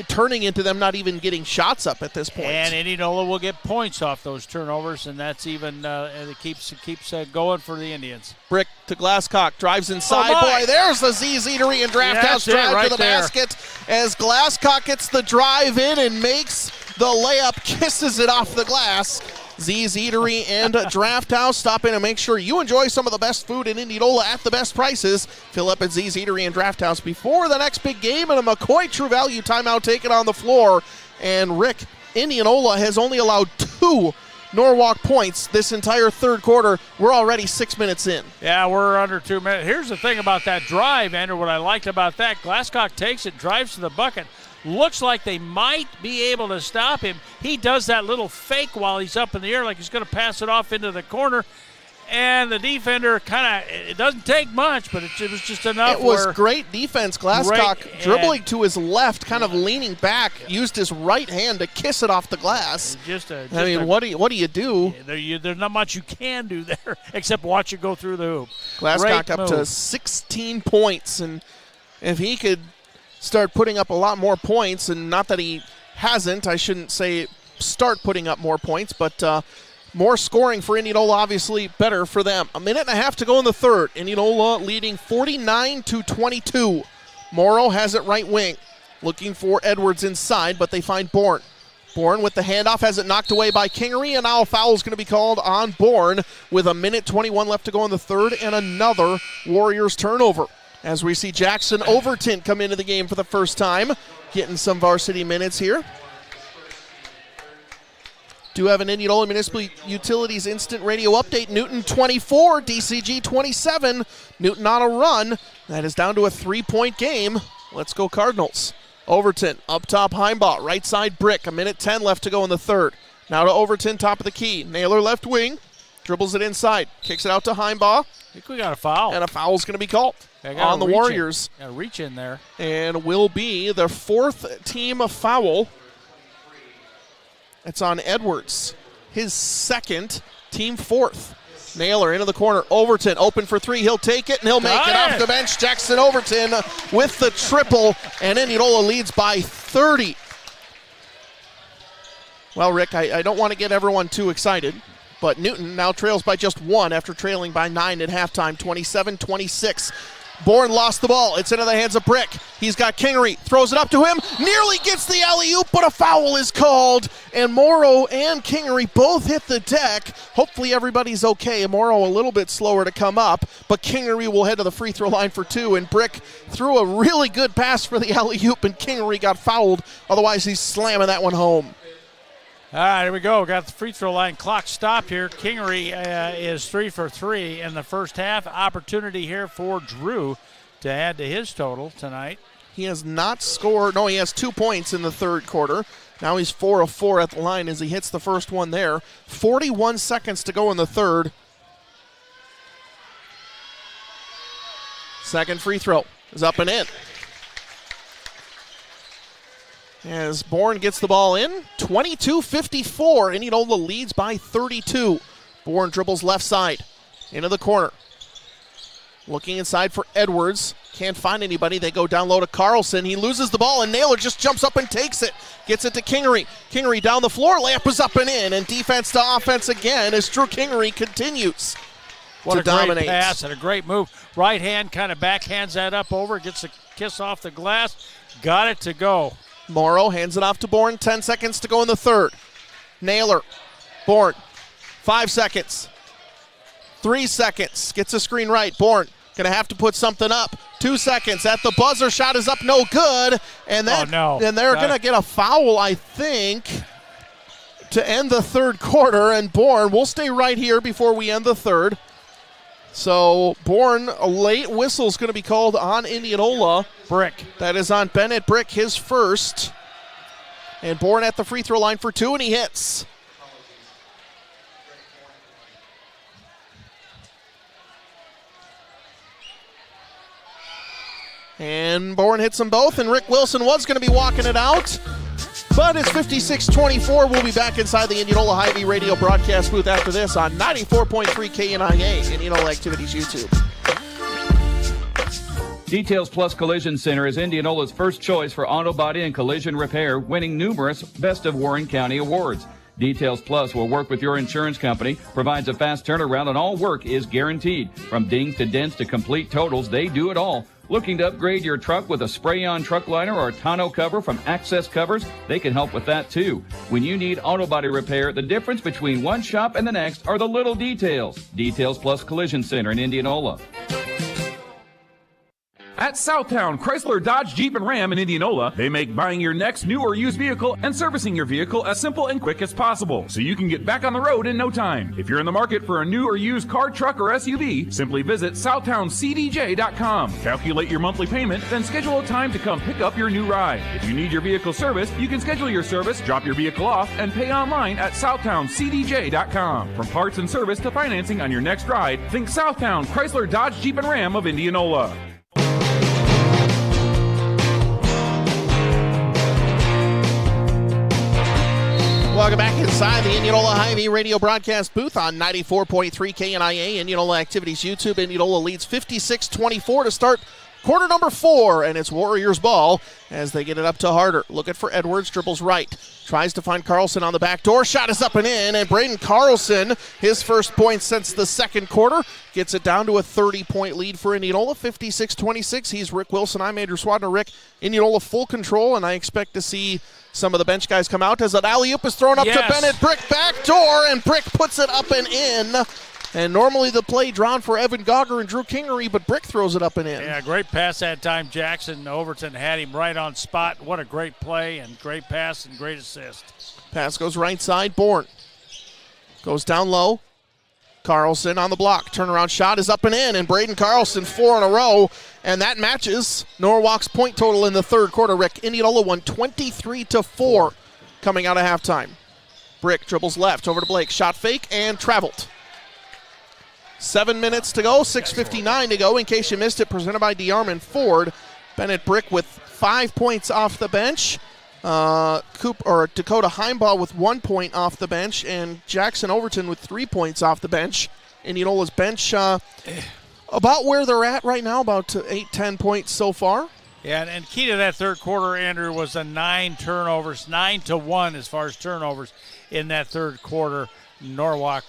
turning into them not even getting shots up at this point. And Indianola will get points off those turnovers, and that's even it keeps going for the Indians. Brick to Glasscock, drives inside. Boy, there's the Z's Eatery and Draft House drive to the basket as Glasscock gets the drive in and makes the layup, kisses it off the glass. Z's Eatery and Draft House. Stop in and make sure you enjoy some of the best food in Indianola at the best prices. Fill up at Z's Eatery and Draft House before the next big game, and a McCoy True Value timeout taken on the floor. And Rick, Indianola has only allowed 2 Norwalk points this entire third quarter. We're already 6 minutes in. Yeah, we're under 2 minutes. Here's the thing about that drive, Andrew, what I liked about that. Glasscock takes it, drives to the bucket. Looks like they might be able to stop him. He does that little fake while he's up in the air like he's going to pass it off into the corner. And the defender it doesn't take much, but it was just enough. It was great defense. Glasscock dribbling to his left, kind of leaning back, used his right hand to kiss it off the glass. What do you do? There's not much you can do there except watch it go through the hoop. Glasscock up to 16 points, and if he could start putting up a lot more points, and not that he hasn't, I shouldn't say start putting up more points, but more scoring for Indianola, obviously better for them. 1.5 minutes to go in the third. Indianola leading 49-22. Morrow has it right wing, looking for Edwards inside, but they find Bourne. Bourne with the handoff has it knocked away by Kingery, and now a foul is going to be called on Bourne with 1:21 left to go in the third, and another Warriors turnover. As we see Jackson Overton come into the game for the first time, getting some varsity minutes here. Do have an Indianola Municipal Utilities Instant Radio update. Newton 24, DCG 27. Newton on a run. That is down to a 3-point game. Let's go Cardinals. Overton up top, Heimbaugh, right side Brick. 1:10 left to go in the third. Now to Overton, top of the key. Naylor left wing, dribbles it inside, kicks it out to Heimbaugh. I think we got a foul. And a foul's going to be called on the Warriors. Got to reach in there. And will be their fourth team foul. It's on Edwards. His second, team fourth. Naylor into the corner. Overton open for three. He'll take it, and he'll make it off the bench. Jackson Overton with the triple, and Indianola leads by 30. Well, Rick, I don't want to get everyone too excited, but Newton now trails by just one after trailing by 9 at halftime, 27-26. Bourne lost the ball. It's into the hands of Brick. He's got Kingery. Throws it up to him. Nearly gets the alley-oop, but a foul is called. And Morrow and Kingery both hit the deck. Hopefully everybody's okay. Morrow a little bit slower to come up, but Kingery will head to the free throw line for two. And Brick threw a really good pass for the alley-oop, and Kingery got fouled. Otherwise, he's slamming that one home. All right, here we go. Got the free throw line clock stop here. Kingery is 3 for 3 in the first half. Opportunity here for Drew to add to his total tonight. He has not scored. No, he has 2 points in the third quarter. Now he's 4 of 4 at the line as he hits the first one there. 41 seconds to go in the third. Second free throw is up and in. As Bourne gets the ball in, 22-54. Indianola leads by 32. Bourne dribbles left side into the corner. Looking inside for Edwards. Can't find anybody. They go down low to Carlson. He loses the ball, and Naylor just jumps up and takes it. Gets it to Kingery. Kingery down the floor. Layup is up and in. And defense to offense again as Drew Kingery continues to dominate. Great pass and a great move. Right hand kind of backhands that up over. Gets a kiss off the glass. Got it to go. Morrow hands it off to Bourne. 10 seconds to go in the third. Naylor. Bourne. 5 seconds. 3 seconds. Gets a screen right. Bourne going to have to put something up. 2 seconds. At the buzzer. Shot is up. No good. And then and they're going to get a foul, I think, to end the third quarter. And Bourne will stay right here before we end the third. So Bourne, a late whistle is going to be called on Indianola. Brick. That is on Bennett Brick, his first. And Bourne at the free throw line for two, and he hits. And Bourne hits them both, and Rick Wilson was going to be walking it out. But it's 56-24. We'll be back inside the Indianola Hy-Vee radio broadcast booth after this on 94.3 KNIA, Indianola Activities YouTube. Details Plus Collision Center is Indianola's first choice for auto body and collision repair, winning numerous Best of Warren County awards. Details Plus will work with your insurance company, provides a fast turnaround, and all work is guaranteed. From dings to dents to complete totals, they do it all. Looking to upgrade your truck with a spray-on truck liner or a tonneau cover from Access Covers? They can help with that too. When you need auto body repair, the difference between one shop and the next are the little details. Details Plus Collision Center in Indianola. At Southtown Chrysler Dodge Jeep and Ram in Indianola, they make buying your next new or used vehicle and servicing your vehicle as simple and quick as possible, so you can get back on the road in no time. If you're in the market for a new or used car, truck, or SUV, simply visit SouthtownCDJ.com. Calculate your monthly payment, then schedule a time to come pick up your new ride. If you need your vehicle serviced, you can schedule your service, drop your vehicle off, and pay online at SouthtownCDJ.com. From parts and service to financing on your next ride, think Southtown Chrysler Dodge Jeep and Ram of Indianola. Welcome back inside the Indianola Hy-Vee radio broadcast booth on 94.3 KNIA, Indianola Activities YouTube. Indianola leads 56-24 to start Quarter number 4, and it's Warriors ball as they get it up to Harder. Looking for Edwards, dribbles right. Tries to find Carlson on the back door. Shot is up and in, and Braden Carlson, his first point since the second quarter, gets it down to a 30-point lead for Indianola, 56-26. He's Rick Wilson. I'm Andrew Swadner. Rick, Indianola full control, and I expect to see some of the bench guys come out as an alley-oop is thrown up to Bennett. Brick back door, and Brick puts it up and in. And normally the play drawn for Evan Gogger and Drew Kingery, but Brick throws it up and in. Yeah, great pass that time. Jackson Overton had him right on spot. What a great play and great pass and great assist. Pass goes right side. Bourne goes down low. Carlson on the block. Turnaround shot is up and in, and Braden Carlson 4 in a row, and that matches Norwalk's point total in the third quarter. Rick, Indianola won 23-4 coming out of halftime. Brick dribbles left over to Blake. Shot fake and traveled. 7 minutes to go, 6:59 to go. In case you missed it, presented by DeArmond Ford. Bennett Brick with 5 points off the bench. Dakota Heimbaugh with 1 point off the bench, and Jackson Overton with 3 points off the bench. Indianola's bench about where they're at right now, about 8-10 points so far. Yeah, and key to that third quarter, Andrew, was the 9 turnovers, 9-1 as far as turnovers in that third quarter. Norwalk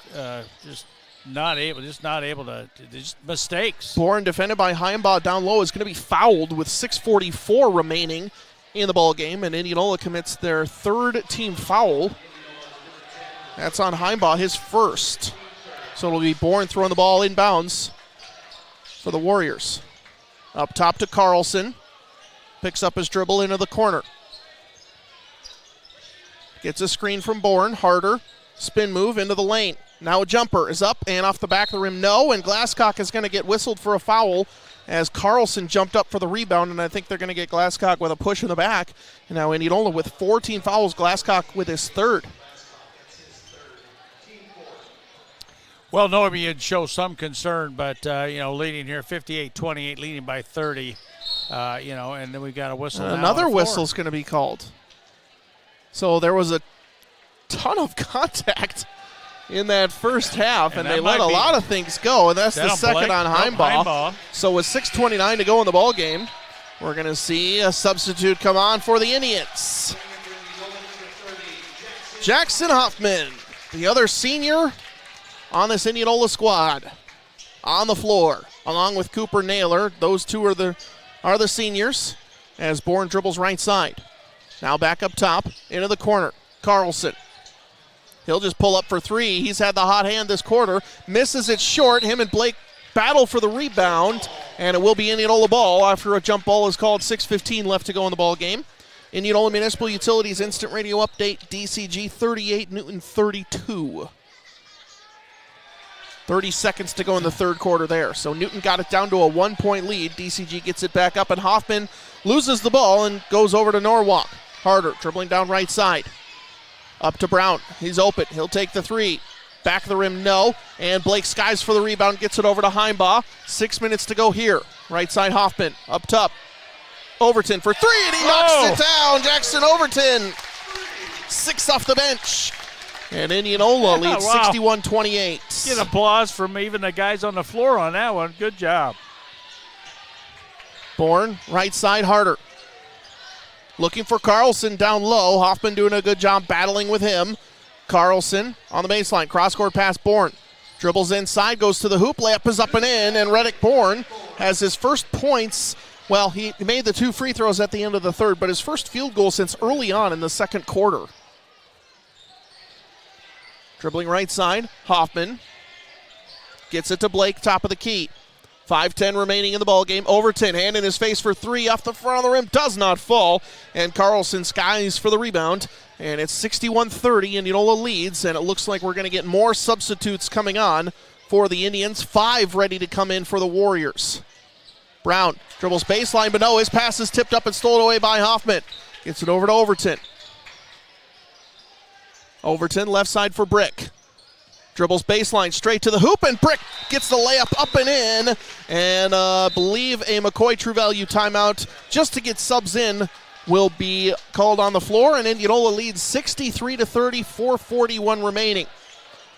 just not able to, just mistakes. Bourne, defended by Heimbaugh down low, is going to be fouled with 6:44 remaining in the ball game, and Indianola commits their third team foul. That's on Heimbaugh, his first. So it'll be Bourne throwing the ball inbounds for the Warriors. Up top to Carlson. Picks up his dribble into the corner. Gets a screen from Bourne. Harder. Spin move into the lane. Now a jumper is up and off the back of the rim. No, and Glasscock is going to get whistled for a foul as Carlson jumped up for the rebound, and I think they're going to get Glasscock with a push in the back. And now Indianola with 14 fouls, Glasscock with his third. Well, Norby would show some concern, but, leading here 58-28, leading by 30, and then we got a whistle. Another whistle's going to be called. So there was a ton of contact in that first half, and they let a lot of things go, and that's the second on Heimbaugh. So with 6:29 to go in the ball game, we're going to see a substitute come on for the Indians. Jackson Hoffman, the other senior on this Indianola squad, on the floor, along with Cooper Naylor. Those two are the seniors, as Bourne dribbles right side. Now back up top, into the corner. Carlson. He'll just pull up for three. He's had the hot hand this quarter. Misses it short. Him and Blake battle for the rebound, and it will be Indianola ball after a jump ball is called. 6:15 left to go in the ball game. Indianola Municipal Utilities Instant Radio Update. DCG 38, Newton 32. 30 seconds to go in the third quarter there. So Newton got it down to a 1 point lead. DCG gets it back up, and Hoffman loses the ball and goes over to Norwalk. Harder, dribbling down right side. Up to Brown. He's open. He'll take the three. Back of the rim, no. And Blake skies for the rebound, gets it over to Heimbaugh. 6 minutes to go here. Right side, Hoffman. Up top. Overton for three, and he knocks it down. Jackson Overton. 6 off the bench. And Indianola leads 61-28. Get applause from even the guys on the floor on that one. Good job. Bourne, right side, Harder. Looking for Carlson down low. Hoffman doing a good job battling with him. Carlson on the baseline. Cross-court pass, Bourne. Dribbles inside, goes to the hoop. Layup is up and in, and Reddick Bourne has his first points. Well, he made the 2 free throws at the end of the third, but his first field goal since early on in the second quarter. Dribbling right side, Hoffman. Gets it to Blake, top of the key. 5:10 remaining in the ballgame. Overton, hand in his face for three off the front of the rim. Does not fall. And Carlson skies for the rebound. And it's 61-30. Indianola leads. And it looks like we're going to get more substitutes coming on for the Indians. 5 ready to come in for the Warriors. Brown dribbles baseline, but no, his pass is tipped up and stolen away by Hoffman. Gets it over to Overton. Overton, left side for Brick. Dribbles baseline straight to the hoop, and Brick gets the layup up and in. And I believe a McCoy True Value timeout just to get subs in will be called on the floor. And Indianola leads 63-30, 4:41 remaining.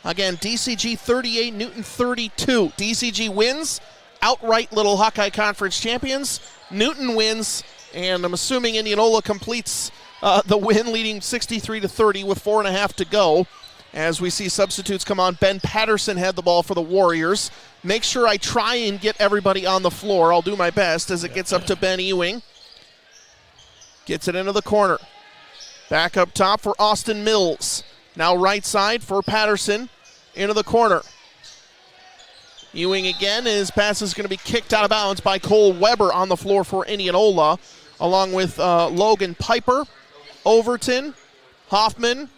Again, DCG 38, Newton 32. DCG wins outright Little Hawkeye Conference champions. Newton wins, and I'm assuming Indianola completes the win, leading 63-30 with 4.5 to go. As we see substitutes come on, Ben Patterson had the ball for the Warriors. Make sure I try and get everybody on the floor. I'll do my best as it gets up to Ben Ewing. Gets it into the corner. Back up top for Austin Mills. Now right side for Patterson. Into the corner. Ewing again. His pass is going to be kicked out of bounds by Cole Weber on the floor for Indianola, along with Logan Piper, Overton, Hoffman,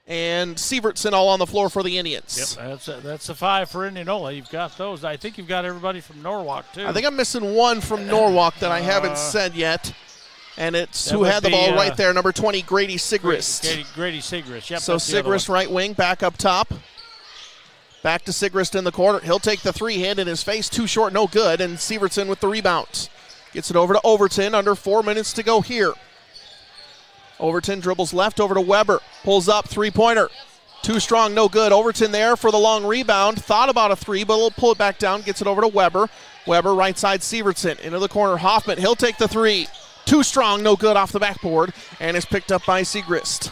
and Sievertson all on the floor for the Indians. Yep, that's a 5 for Indianola. You've got those. I think you've got everybody from Norwalk, too. I think I'm missing one from Norwalk that I haven't said yet. And it's who had the ball right there, number 20, Grady Sigrist. Grady Sigrist, yep. So Sigrist right wing, back up top. Back to Sigrist in the corner. He'll take the three, hand in his face, too short, no good. And Sievertson with the rebound. Gets it over to Overton, under 4 minutes to go here. Overton dribbles left over to Weber. Pulls up, three-pointer. Too strong, no good. Overton there for the long rebound. Thought about a three, but he'll pull it back down. Gets it over to Weber. Weber right side Sievertson. Into the corner, Hoffman. He'll take the three. Too strong, no good off the backboard. And is picked up by Sigrist.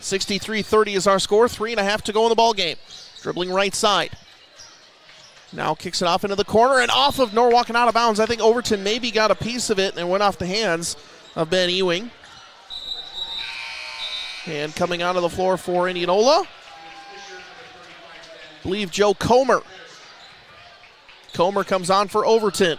63-30 is our score. 3.5 to go in the ball game. Dribbling right side. Now kicks it off into the corner and off of Norwalk and out of bounds. I think Overton maybe got a piece of it and went off the hands of Ben Ewing. And coming onto the floor for Indianola, I believe Joe Comer. Comer comes on for Overton.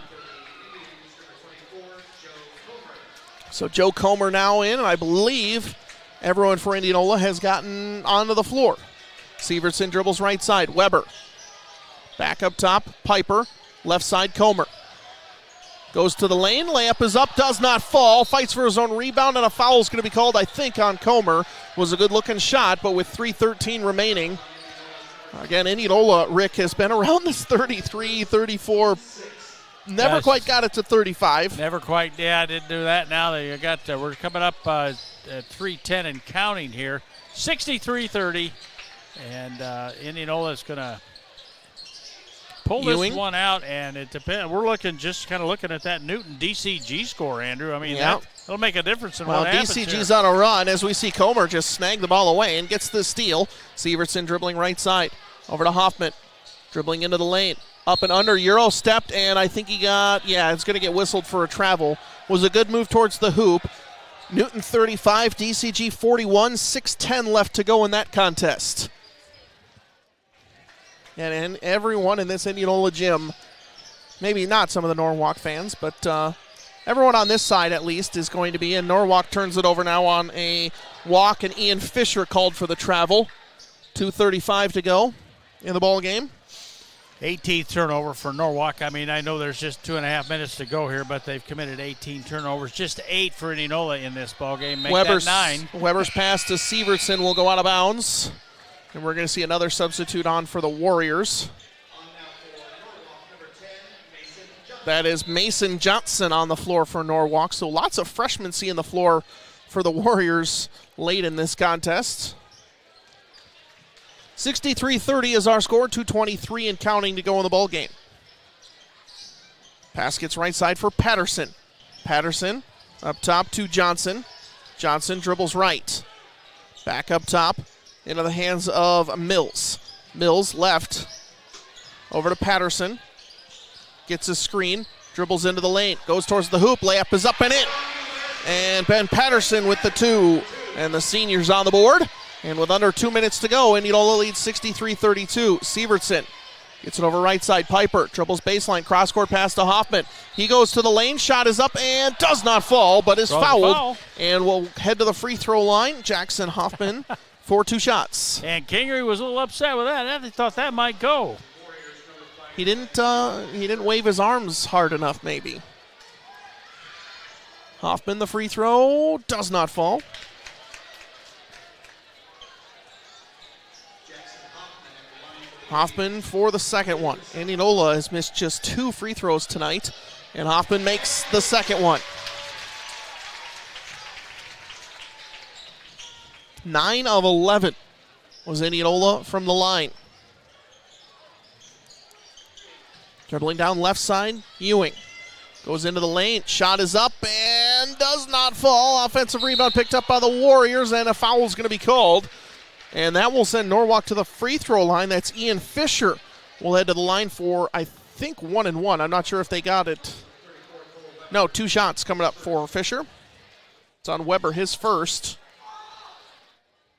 So Joe Comer now in, and I believe everyone for Indianola has gotten onto the floor. Sievertson dribbles right side. Weber. Back up top, Piper. Left side, Comer. Goes to the lane, layup is up, does not fall, fights for his own rebound, and a foul is going to be called, I think, on Comer. Was a good-looking shot, but with 3:13 remaining. Again, Indianola, Rick, has been around this 33, 34, never quite got it to 35. Never quite, I didn't do that. Now that you got, we're coming up at 3:10 and counting here. 63-30, and Indianola is going to pull Ewing. this one out, and it depends. We're looking at that Newton DCG score, Andrew. I mean, that'll make a difference in what happens DCG's here. on a run as we see Comer just snag the ball away and gets the steal. Sievertson dribbling right side. Over to Hoffman. Dribbling into the lane. Up and under, Euro stepped, and I think he got, it's going to get whistled for a travel. Was a good move towards the hoop. Newton 35, DCG 41, 6:10 left to go in that contest. And everyone in this Indianola gym, maybe not some of the Norwalk fans, but everyone on this side at least is going to be in. Norwalk turns it over now on a walk, and Ian Fisher called for the travel. 2:35 to go in the ball game. 18th turnover for Norwalk. I mean, I know there's just 2.5 minutes to go here, but they've committed 18 turnovers. Just 8 for Indianola in this ball game. Make that 9. Weber's pass to Sievertson will go out of bounds. And we're going to see another substitute on for the Warriors. That is Mason Johnson on the floor for Norwalk. So lots of freshmen seeing the floor for the Warriors late in this contest. 63-30 is our score. 2:23 and counting to go in the ball game. Pass gets right side for Patterson. Patterson up top to Johnson. Johnson dribbles right. Back up top. Into the hands of Mills. Mills left. Over to Patterson. Gets a screen. Dribbles into the lane. Goes towards the hoop. Layup is up and in. And Ben Patterson with the 2. And the seniors on the board. And with under 2 minutes to go, Indianola leads 63-32. Sievertson gets it over right side. Piper dribbles baseline. Cross-court pass to Hoffman. He goes to the lane. Shot is up and does not fall, but is fouled. And will head to the free throw line. Jackson Hoffman for 2 shots. And Kingery was a little upset with that. I thought that might go. He didn't wave his arms hard enough, maybe. Hoffman, the free throw, does not fall. Hoffman for the second one. Indianola has missed just 2 free throws tonight, and Hoffman makes the second one. 9 of 11 was Indianola from the line. Dribbling down left side, Ewing. Goes into the lane, shot is up and does not fall. Offensive rebound picked up by the Warriors, and a foul is going to be called. And that will send Norwalk to the free throw line. That's Ian Fisher. Will head to the line for, I think, 1 and 1. I'm not sure if they got it. No, 2 shots coming up for Fisher. It's on Weber, his first.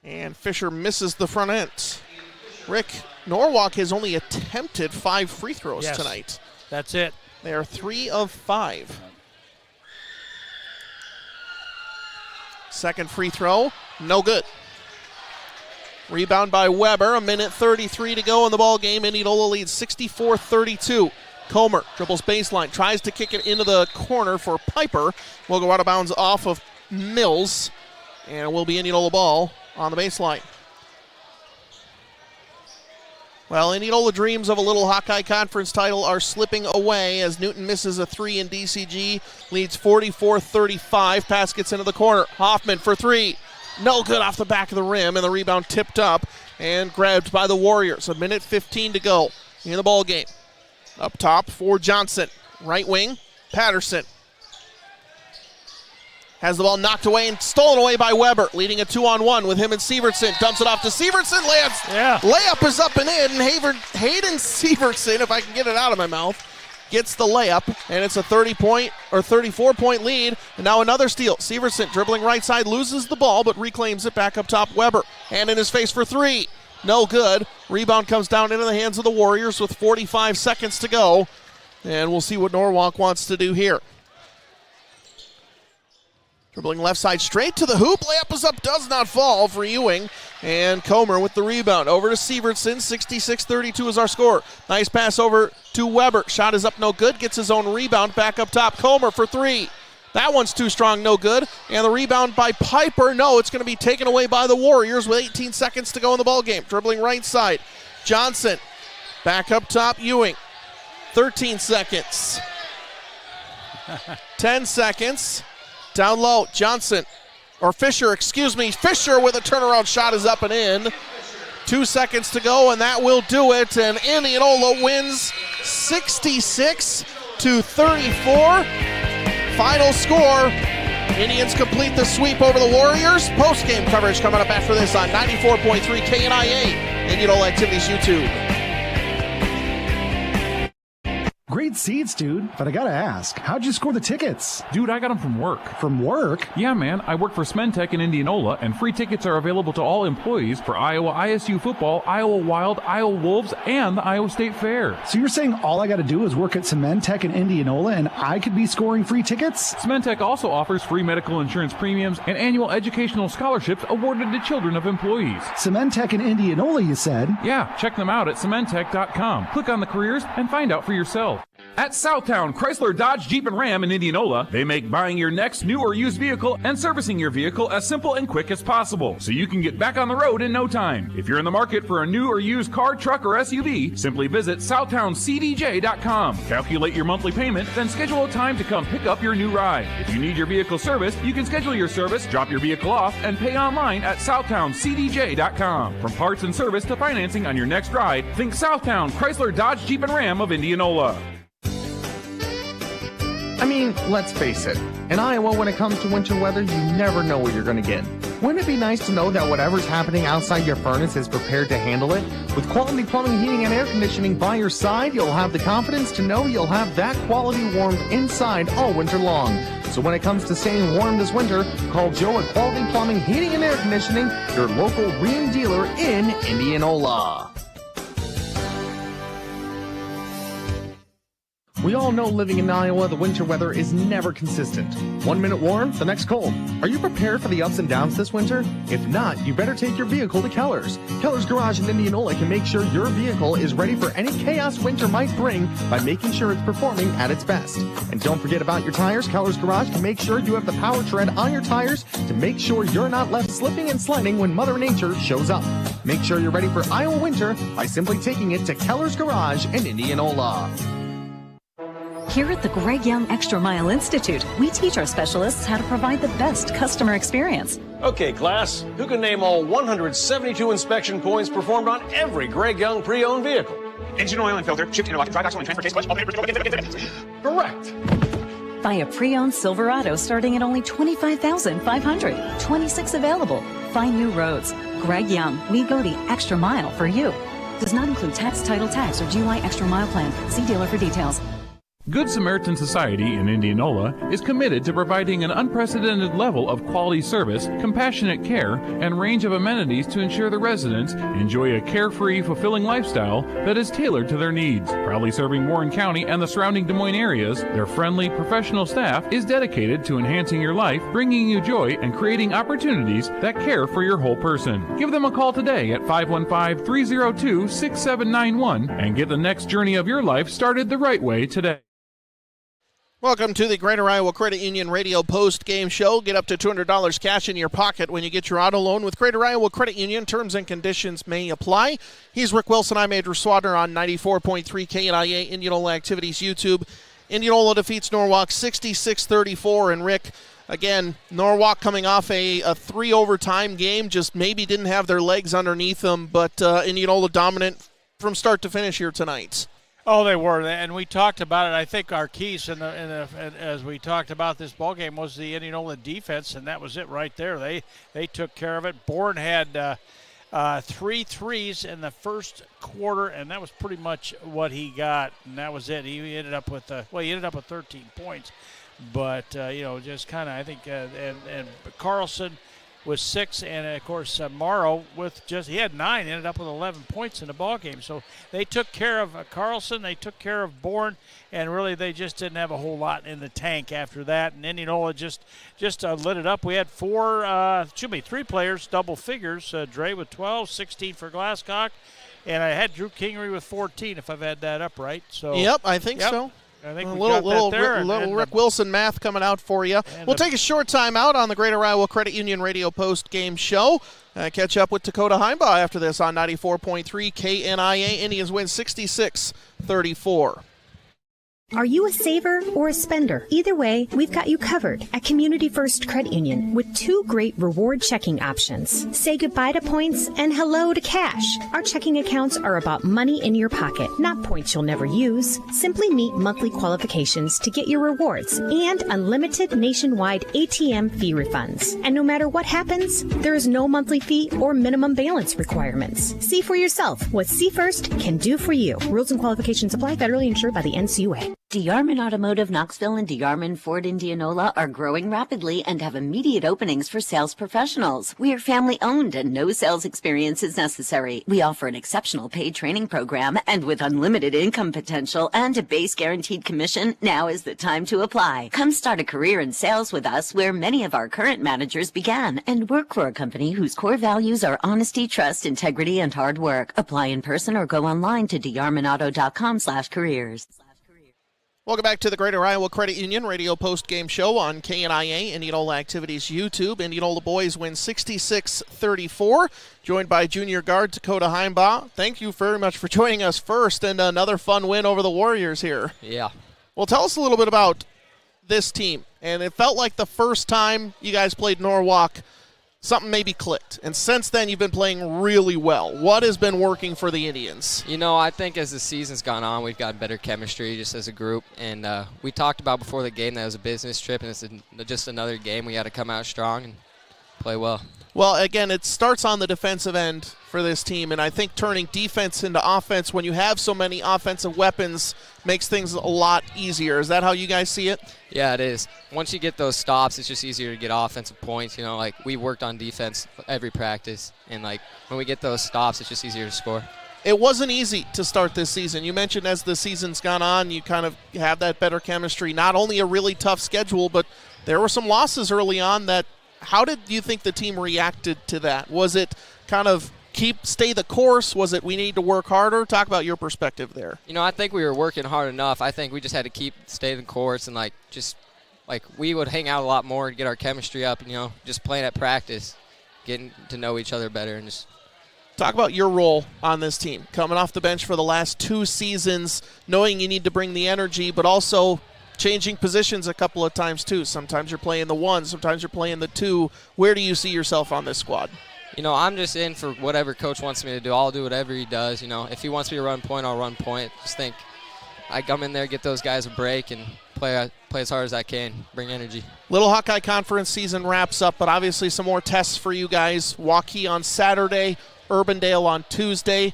And Fisher misses the front end. Rick, Norwalk has only attempted 5 free throws tonight. That's it. They are 3 of 5. Second free throw, no good. Rebound by Weber, 1:33 to go in the ball game. Indianola leads 64-32. Comer dribbles baseline, tries to kick it into the corner for Piper. Will go out of bounds off of Mills, and it will be Indianola ball on the baseline. Well, Indianola dreams of a little Hawkeye Conference title are slipping away as Newton misses a 3 and DCG leads 44-35. Pass gets into the corner. Hoffman for 3. No good off the back of the rim, and the rebound tipped up and grabbed by the Warriors. 1:15 to go in the ball game. Up top for Johnson. Right wing, Patterson. Has the ball knocked away and stolen away by Weber, leading a 2-on-1 with him and Severson. Dumps it off to Severson. Layup is up and in. Hayden Severson, if I can get it out of my mouth, gets the layup, and it's a 30-point or 34-point lead. And now another steal. Severson dribbling right side, loses the ball, but reclaims it back up top. Weber, hand in his face for 3. No good. Rebound comes down into the hands of the Warriors with 45 seconds to go. And we'll see what Norwalk wants to do here. Dribbling left side straight to the hoop. Layup is up, does not fall for Ewing. And Comer with the rebound. Over to Severson. 66-32 is our score. Nice pass over to Weber. Shot is up, no good. Gets his own rebound back up top. Comer for 3. That one's too strong, no good. And the rebound by Piper. No, it's going to be taken away by the Warriors with 18 seconds to go in the ballgame. Dribbling right side. Johnson. Back up top, Ewing. 13 seconds. 10 seconds. Down low, Johnson, or Fisher, excuse me. Fisher with a turnaround shot is up and in. 2 seconds to go, and that will do it. And Indianola wins 66-34. Final score. Indians complete the sweep over the Warriors. Post-game coverage coming up after this on 94.3 KNIA. Indianola Activities YouTube. Great seats, dude. But I gotta ask, how'd you score the tickets? Dude, I got them from work. From work? Yeah, man. I work for Smentech in Indianola, and free tickets are available to all employees for Iowa ISU football, Iowa Wild, Iowa Wolves, and the Iowa State Fair. So you're saying all I gotta do is work at Smentech in Indianola and I could be scoring free tickets? Smentech also offers free medical insurance premiums and annual educational scholarships awarded to children of employees. Smentech in Indianola, you said? Yeah, check them out at cementech.com. Click on the careers and find out for yourself. At Southtown Chrysler Dodge Jeep and Ram in Indianola, they make buying your next new or used vehicle and servicing your vehicle as simple and quick as possible, so you can get back on the road in no time. If you're in the market for a new or used car, truck, or SUV, simply visit SouthtownCDJ.com. Calculate your monthly payment, then schedule a time to come pick up your new ride. If you need your vehicle serviced, you can schedule your service, drop your vehicle off, and pay online at SouthtownCDJ.com. From parts and service to financing on your next ride, think Southtown Chrysler Dodge Jeep and Ram of Indianola. I mean, let's face it. In Iowa, when it comes to winter weather, you never know what you're going to get. Wouldn't it be nice to know that whatever's happening outside your furnace is prepared to handle it? With quality plumbing, heating, and air conditioning by your side, you'll have the confidence to know you'll have that quality warmth inside all winter long. So when it comes to staying warm this winter, call Joe at Quality Plumbing, Heating, and Air Conditioning, your local Rheem dealer in Indianola. We all know living in Iowa, the winter weather is never consistent. 1 minute warm, the next cold. Are you prepared for the ups and downs this winter? If not, you better take your vehicle to Keller's. Keller's Garage in Indianola can make sure your vehicle is ready for any chaos winter might bring by making sure it's performing at its best. And don't forget about your tires. Keller's Garage can make sure you have the power tread on your tires to make sure you're not left slipping and sliding when Mother Nature shows up. Make sure you're ready for Iowa winter by simply taking it to Keller's Garage in Indianola. Here at the Greg Young Extra Mile Institute, we teach our specialists how to provide the best customer experience. Okay, class, who can name all 172 inspection points performed on every Greg Young pre-owned vehicle? Engine oil and filter, shift interlock, drive axle and transfer case clutch, all papers go again. Correct. Buy a pre-owned Silverado starting at only $25,500. 26 available. Find new roads. Greg Young, we go the extra mile for you. Does not include tax, title tax, or GUI extra mile plan. See dealer for details. Good Samaritan Society in Indianola is committed to providing an unprecedented level of quality service, compassionate care, and range of amenities to ensure the residents enjoy a carefree, fulfilling lifestyle that is tailored to their needs. Proudly serving Warren County and the surrounding Des Moines areas, their friendly, professional staff is dedicated to enhancing your life, bringing you joy, and creating opportunities that care for your whole person. Give them a call today at 515-302-6791 and get the next journey of your life started the right way today. Welcome to the Greater Iowa Credit Union Radio Post-Game Show. Get up to $200 cash in your pocket when you get your auto loan with Greater Iowa Credit Union. Terms and conditions may apply. He's Rick Wilson. I'm Andrew Swadner on 94.3 KNIA Indianola Activities YouTube. Indianola defeats Norwalk 66-34. And Rick, again, Norwalk coming off a 3-overtime game, just maybe didn't have their legs underneath them, but Indianola dominant from start to finish here tonight. Oh, they were, and we talked about it. I think our keys as we talked about this ball game was the Indianola defense, and that was it right there. They took care of it. Bourne had 3 threes in the first quarter, and that was pretty much what he got, and that was it. He ended up with 13 points, but just kind of I think and Carlson with 6, and of course Morrow he had 9, ended up with 11 points in the ball game. So they took care of Carlson, they took care of Bourne, and really they just didn't have a whole lot in the tank after that. And Indianola just lit it up. We had 3 players double figures. Dre with 12, 16 for Glasscock, and I had Drew Kingery with 14 if I've had that up right. So yep, I think so. I think a little Rick Wilson math coming out for you. We'll take a short time out on the Greater Iowa Credit Union Radio Post-Game Show. Catch up with Dakota Heimbaugh after this on 94.3 KNIA. Indians win 66-34. Are you a saver or a spender? Either way, we've got you covered at Community First Credit Union with 2 great reward checking options. Say goodbye to points and hello to cash. Our checking accounts are about money in your pocket, not points you'll never use. Simply meet monthly qualifications to get your rewards and unlimited nationwide ATM fee refunds. And no matter what happens, there is no monthly fee or minimum balance requirements. See for yourself what See First can do for you. Rules and qualifications apply, federally insured by the NCUA. DeArmond Automotive Knoxville and DeArmond Ford Indianola are growing rapidly and have immediate openings for sales professionals. We are family owned and no sales experience is necessary. We offer an exceptional paid training program, and with unlimited income potential and a base guaranteed commission, now is the time to apply. Come start a career in sales with us where many of our current managers began, and work for a company whose core values are honesty, trust, integrity, and hard work. Apply in person or go online to dearmondauto.com/careers. Welcome back to the Greater Iowa Credit Union Radio Post-Game Show on KNIA Indianola Activities YouTube. Indianola boys win 66-34, joined by junior guard Dakota Heimbaugh. Thank you very much for joining us first, and another fun win over the Warriors here. Yeah. Well, tell us a little bit about this team. And it felt like the first time you guys played Norwalk, something maybe clicked. And since then, you've been playing really well. What has been working for the Indians? I think as the season's gone on, we've gotten better chemistry just as a group. And we talked about before the game that it was a business trip, and it's just another game. We got to come out strong and play well. Well, again, it starts on the defensive end for this team, and I think turning defense into offense when you have so many offensive weapons makes things a lot easier. Is that how you guys see it? Yeah, it is. Once you get those stops, it's just easier to get offensive points. We worked on defense every practice, and when we get those stops, it's just easier to score. It wasn't easy to start this season. You mentioned as the season's gone on, you kind of have that better chemistry. Not only a really tough schedule, but there were some losses early on that. How did you think the team reacted to that? Was it kind of stay the course? Was it we need to work harder? Talk about your perspective there. I think we were working hard enough. I think we just had to stay the course and we would hang out a lot more to get our chemistry up. Just playing at practice, getting to know each other better, and just. Talk about your role on this team, coming off the bench for the last 2 seasons, knowing you need to bring the energy, but also changing positions a couple of times too. Sometimes you're playing the 1, sometimes you're playing the 2. Where do you see yourself on this squad? I'm just in for whatever coach wants me to do. I'll do whatever he does. If he wants me to run point, I'll run point. Just think I come in there, get those guys a break, and play as hard as I can, bring energy. Little Hawkeye Conference season wraps up, but obviously some more tests for you guys. Waukee on Saturday, Urbandale on Tuesday.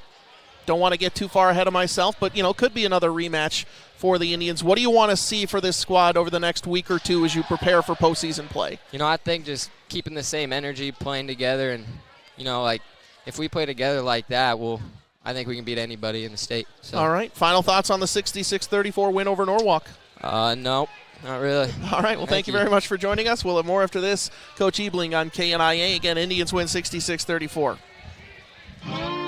Don't want to get too far ahead of myself, but, could be another rematch for the Indians. What do you want to see for this squad over the next week or two as you prepare for postseason play? I think just keeping the same energy, playing together, and, if we play together like that, I think we can beat anybody in the state. So. All right. Final thoughts on the 66-34 win over Norwalk? No, not really. All right. Well, thank you very much for joining us. We'll have more after this. Coach Ebling on KNIA. Again, Indians win 66-34.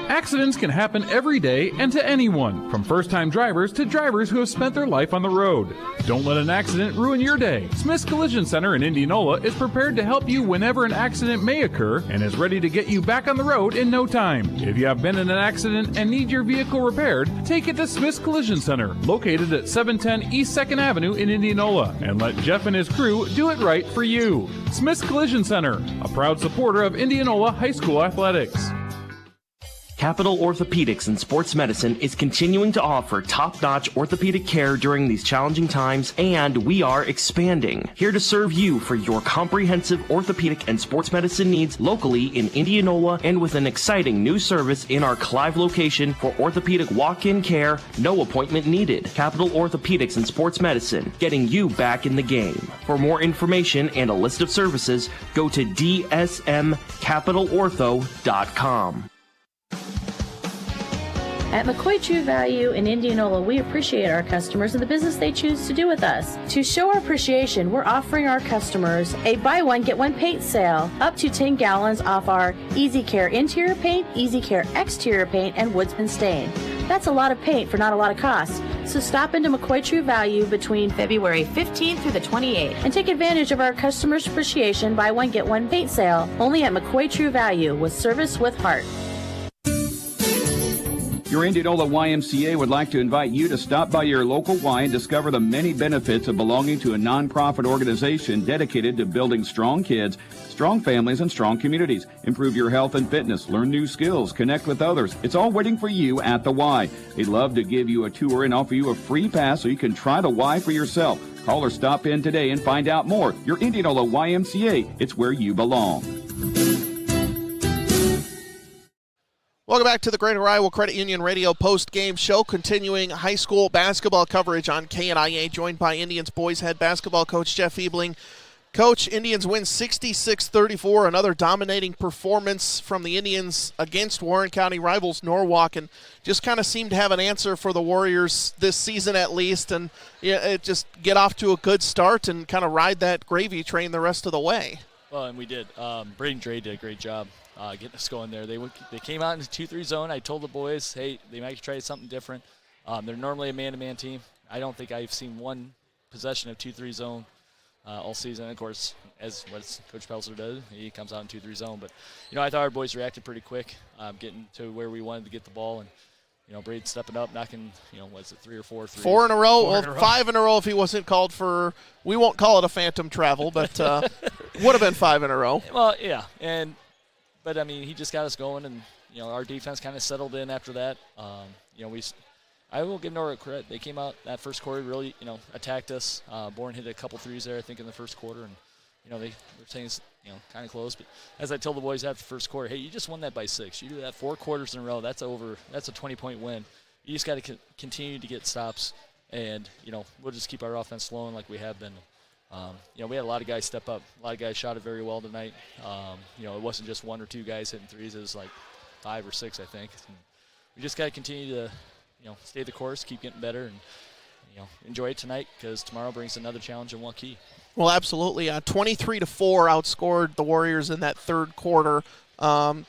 Accidents can happen every day and to anyone, from first-time drivers to drivers who have spent their life on the road. Don't let an accident ruin your day. Smith's Collision Center in Indianola is prepared to help you whenever an accident may occur and is ready to get you back on the road in no time. If you have been in an accident and need your vehicle repaired, take it to Smith's Collision Center, located at 710 East 2nd Avenue in Indianola, and let Jeff and his crew do it right for you. Smith's Collision Center, a proud supporter of Indianola High School athletics. Capital Orthopedics and Sports Medicine is continuing to offer top-notch orthopedic care during these challenging times, and we are expanding. Here to serve you for your comprehensive orthopedic and sports medicine needs locally in Indianola, and with an exciting new service in our Clive location for orthopedic walk-in care, no appointment needed. Capital Orthopedics and Sports Medicine, getting you back in the game. For more information and a list of services, go to dsmcapitalortho.com. At McCoy True Value in Indianola, we appreciate our customers and the business they choose to do with us. To show our appreciation, we're offering our customers a buy one, get one paint sale, up to 10 gallons off our Easy Care interior paint, Easy Care exterior paint, and Woodsman stain. That's a lot of paint for not a lot of cost. So stop into McCoy True Value between February 15th through the 28th and take advantage of our customers' appreciation buy one, get one paint sale only at McCoy True Value, with service with heart. Your Indianola YMCA would like to invite you to stop by your local Y and discover the many benefits of belonging to a nonprofit organization dedicated to building strong kids, strong families, and strong communities. Improve your health and fitness, learn new skills, connect with others. It's all waiting for you at the Y. They'd love to give you a tour and offer you a free pass so you can try the Y for yourself. Call or stop in today and find out more. Your Indianola YMCA, it's where you belong. Welcome back to the Greater Iowa Credit Union Radio post-game show, continuing high school basketball coverage on KNIA, joined by Indians boys head basketball coach Jeff Ebling. Coach, Indians win 66-34, another dominating performance from the Indians against Warren County rivals Norwalk, and just kind of seemed to have an answer for the Warriors this season at least, and just get off to a good start and kind of ride that gravy train the rest of the way. Well, and we did. Braden Dre did a great job getting us going there. They came out in the 2-3 zone. I told the boys, hey, they might try something different. They're normally a man-to-man team. I don't think I've seen one possession of 2-3 zone all season. Of course, as what Coach Pelzer does, he comes out in 2-3 zone. But, I thought our boys reacted pretty quick, getting to where we wanted to get the ball. And, Braden stepping up, knocking, was it 3 or 4 threes? 4 in a row. Well, 5 in a row if he wasn't called for, we won't call it a phantom travel, but would have been 5 in a row. Well, yeah. But, I mean, he just got us going, and, our defense kind of settled in after that. I will give Norwalk credit. They came out that first quarter, really, attacked us. Bourne hit a couple threes there, I think, in the first quarter, and, they were saying, kind of close. But as I told the boys after the first quarter, hey, you just won that by 6. You do that 4 quarters in a row. That's a 20-point win. You just got to continue to get stops, and, we'll just keep our offense flowing like we have been. We had a lot of guys step up. A lot of guys shot it very well tonight. It wasn't just 1 or 2 guys hitting threes. It was like 5 or 6, I think. And we just got to continue to, stay the course, keep getting better, and, enjoy it tonight, because tomorrow brings another challenge in Waukee. Well, absolutely. 23-4 outscored the Warriors in that third quarter.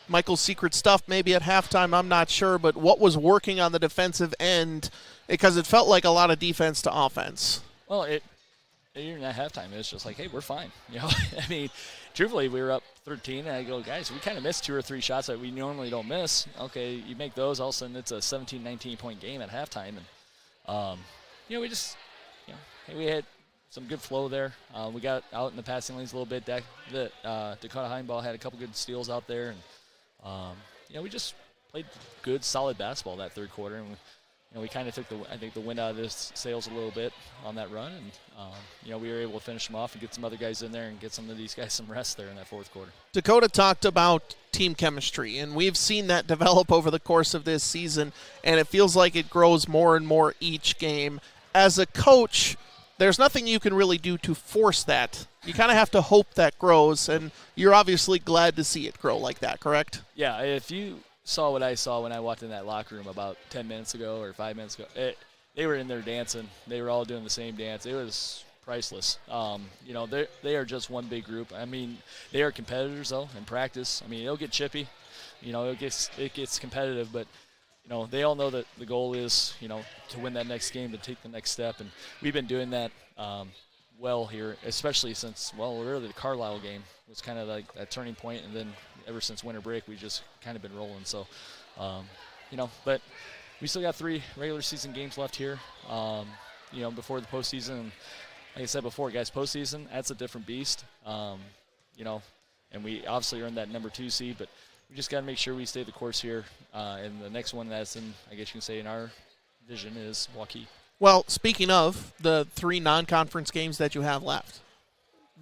Michael's secret stuff maybe at halftime, I'm not sure, but what was working on the defensive end? Because it felt like a lot of defense to offense. Well, even at halftime, it was just like, hey, we're fine. I mean, truthfully, we were up 13, and I go, guys, we kind of missed 2 or 3 shots that we normally don't miss. Okay, you make those, all of a sudden it's a 17, 19-point game at halftime. And, we just, hey, we had some good flow there. We got out in the passing lanes a little bit. Dakota Heinball had a couple good steals out there. We just played good, solid basketball that third quarter, and we kind of took the wind out of their sails a little bit on that run, and we were able to finish them off and get some other guys in there and get some of these guys some rest there in that fourth quarter. Dakota talked about team chemistry, and we've seen that develop over the course of this season, and it feels like it grows more and more each game. As a coach, there's nothing you can really do to force that. You kind of have to hope that grows, and you're obviously glad to see it grow like that, correct? Yeah, if you saw what I saw when I walked in that locker room about 10 minutes ago or 5 minutes ago, they were in there dancing. They were all doing the same dance. It was priceless. They are just one big group. I mean, they are competitors, though, in practice. I mean, it'll get chippy. It gets competitive, but they all know that the goal is, to win that next game, to take the next step, and we've been doing that well here, especially since, really the Carlisle game was kind of like that turning point, and then ever since winter break, we just kind of been rolling. So, but we still got 3 regular season games left here, before the postseason. And like I said before, guys, postseason, that's a different beast, and we obviously earned that number 2 seed, but we just got to make sure we stay the course here. And the next one that's in, I guess you can say, in our division is Waukee. Well, speaking of the 3 non-conference games that you have left,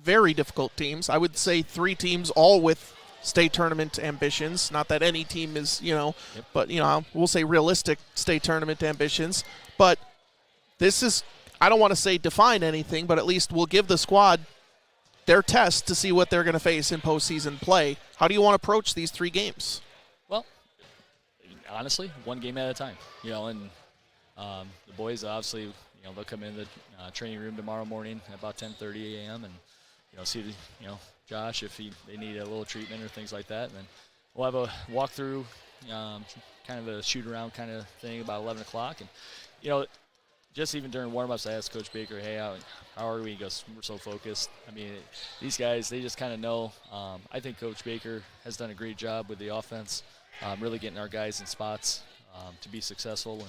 very difficult teams. I would say 3 teams all with state tournament ambitions. Not that any team is, but, we'll say realistic state tournament ambitions. But this is, I don't want to say define anything, but at least we'll give the squad their test to see what they're going to face in postseason play. How do you want to approach these 3 games? Well, honestly, one game at a time, and the boys obviously, they'll come in the training room tomorrow morning at about 10:30 a.m. and, see Josh if they need a little treatment or things like that. And then we'll have a walkthrough, kind of a shoot-around kind of thing about 11 o'clock. And, just even during warm-ups, I asked Coach Baker, hey, how are we? He goes, we're so focused. I mean, these guys, they just kind of know. I think Coach Baker has done a great job with the offense, really getting our guys in spots to be successful.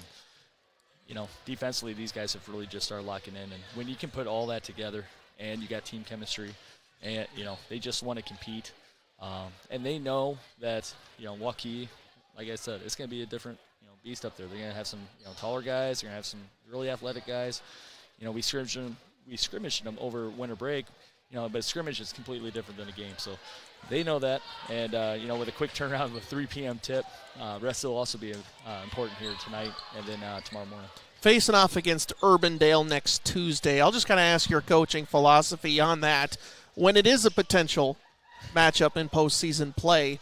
And, defensively, these guys have really just started locking in. And when you can put all that together and you got team chemistry and, they just want to compete. And they know that, Waukee, like I said, it's going to be a different beast up there. They're going to have some taller guys. They're going to have some really athletic guys. We scrimmaged them over winter break, but scrimmage is completely different than a game. So they know that. And, with a quick turnaround with 3 p.m. tip, rest will also be important here tonight and then tomorrow morning. Facing off against Urbandale next Tuesday, I'll just kind of ask your coaching philosophy on that. When it is a potential matchup in postseason play,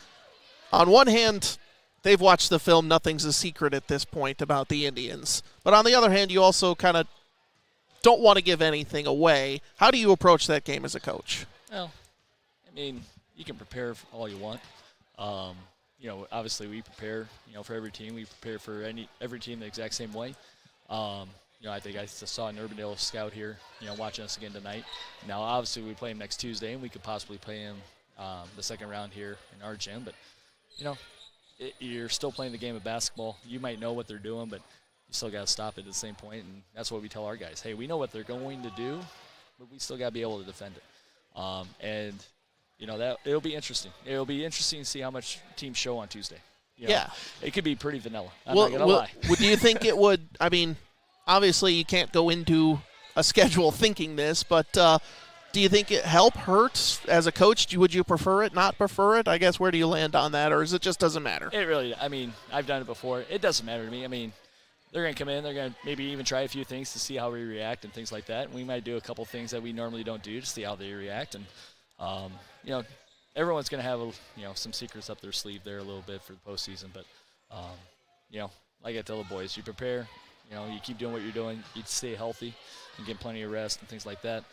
on one hand, they've watched the film. Nothing's a secret at this point about the Indians. But on the other hand, you also kind of don't want to give anything away. How do you approach that game as a coach? Well, I mean, you can prepare all you want. Obviously we prepare, for every team. We prepare for every team the exact same way. I think I saw an Urbandale scout here, watching us again tonight. Now, obviously, we play him next Tuesday, and we could possibly play him the second round here in our gym. But, you're still playing the game of basketball. You might know what they're doing, but you still got to stop it at the same point. And that's what we tell our guys. Hey, we know what they're going to do, but we still got to be able to defend it. That it'll be interesting. It'll be interesting to see how much teams show on Tuesday. It could be pretty vanilla. I'm not going to lie. Do you think it would, obviously you can't go into a schedule thinking this, but do you think it hurts as a coach? Would you prefer it, not prefer it? I guess where do you land on that, or is it just doesn't matter? It really, I've done it before. It doesn't matter to me. They're going to come in. They're going to maybe even try a few things to see how we react and things like that. And we might do a couple things that we normally don't do to see how they react. And, everyone's going to have, some secrets up their sleeve there a little bit for the postseason. But, like I tell the boys, you prepare. You keep doing what you're doing. You stay healthy and get plenty of rest and things like that.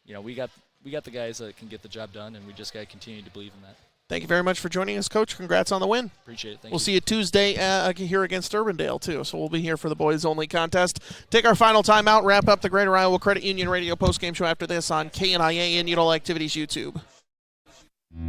We got the guys that can get the job done, and we just got to continue to believe in that. Thank you very much for joining us, Coach. Congrats on the win. Appreciate it. Thank you. We'll see you Tuesday here against Urbandale, too. So we'll be here for the boys-only contest. Take our final timeout, wrap up the Greater Iowa Credit Union Radio postgame show after this on KNIA Indianola Activities YouTube.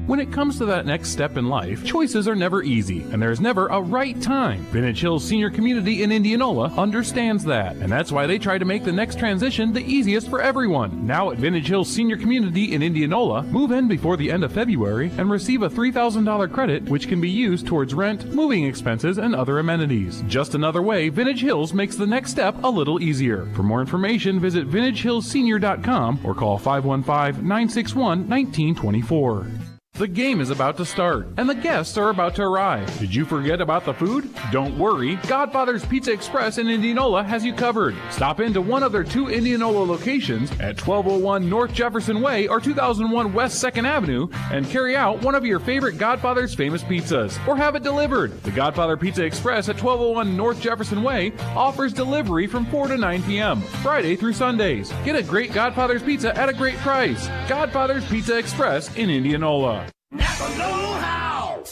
When it comes to that next step in life, choices are never easy, and there's never a right time. Vintage Hills Senior Community in Indianola understands that, and that's why they try to make the next transition the easiest for everyone. Now at Vintage Hills Senior Community in Indianola, move in before the end of February and receive a $3,000 credit, which can be used towards rent, moving expenses, and other amenities. Just another way Vintage Hills makes the next step a little easier. For more information, visit vintagehillssenior.com or call 515-961-1924. The game is about to start, and the guests are about to arrive. Did you forget about the food? Don't worry, Godfather's Pizza Express in Indianola has you covered. Stop into one of their 2 Indianola locations at 1201 North Jefferson Way or 2001 West 2nd Avenue and carry out one of your favorite Godfather's famous pizzas, or have it delivered. The Godfather Pizza Express at 1201 North Jefferson Way offers delivery from 4 to 9 p.m., Friday through Sundays. Get a great Godfather's Pizza at a great price. Godfather's Pizza Express in Indianola. Napa know-how.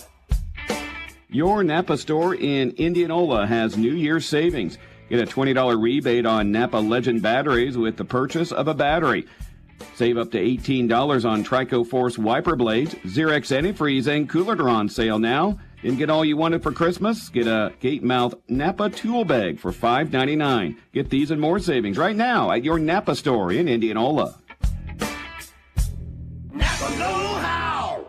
Your Napa store in Indianola has New Year's savings. Get a $20 rebate on Napa Legend batteries with the purchase of a battery. Save up to $18 on Trico Force wiper blades. Xerox antifreeze and cooler are on sale now. Didn't get all you wanted for Christmas? Get a Gatemouth Napa tool bag for $5.99. Get these and more savings right now at your Napa store in Indianola. Napa know-how.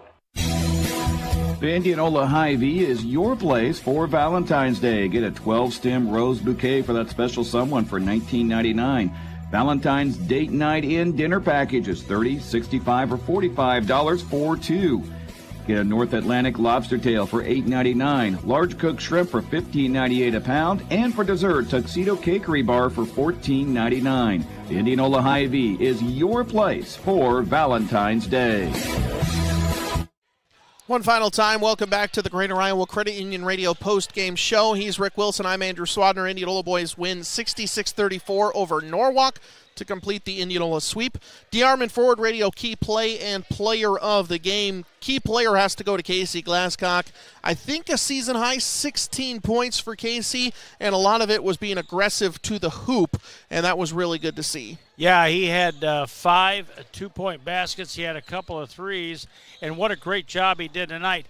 The Indianola Hy-Vee is your place for Valentine's Day. Get a 12-stem rose bouquet for that special someone for $19.99. Valentine's date night in dinner packages, $30, $65, or $45 for 2. Get a North Atlantic lobster tail for $8.99, large cooked shrimp for $15.98 a pound, and for dessert, Tuxedo Cakery Bar for $14.99. The Indianola Hy-Vee is your place for Valentine's Day. One final time, welcome back to the Greater Iowa Credit Union Radio post-game show. He's Rick Wilson. I'm Andrew Swadner. Indianola boys win 66-34 over Norwalk to complete the Indianola sweep. DeArmond Forward Radio key play and player of the game. Key player has to go to Casey Glasscock. I think a season-high 16 points for Casey, and a lot of it was being aggressive to the hoop, and that was really good to see. Yeah, he had 5 two-point baskets. He had a couple of threes, and what a great job he did tonight.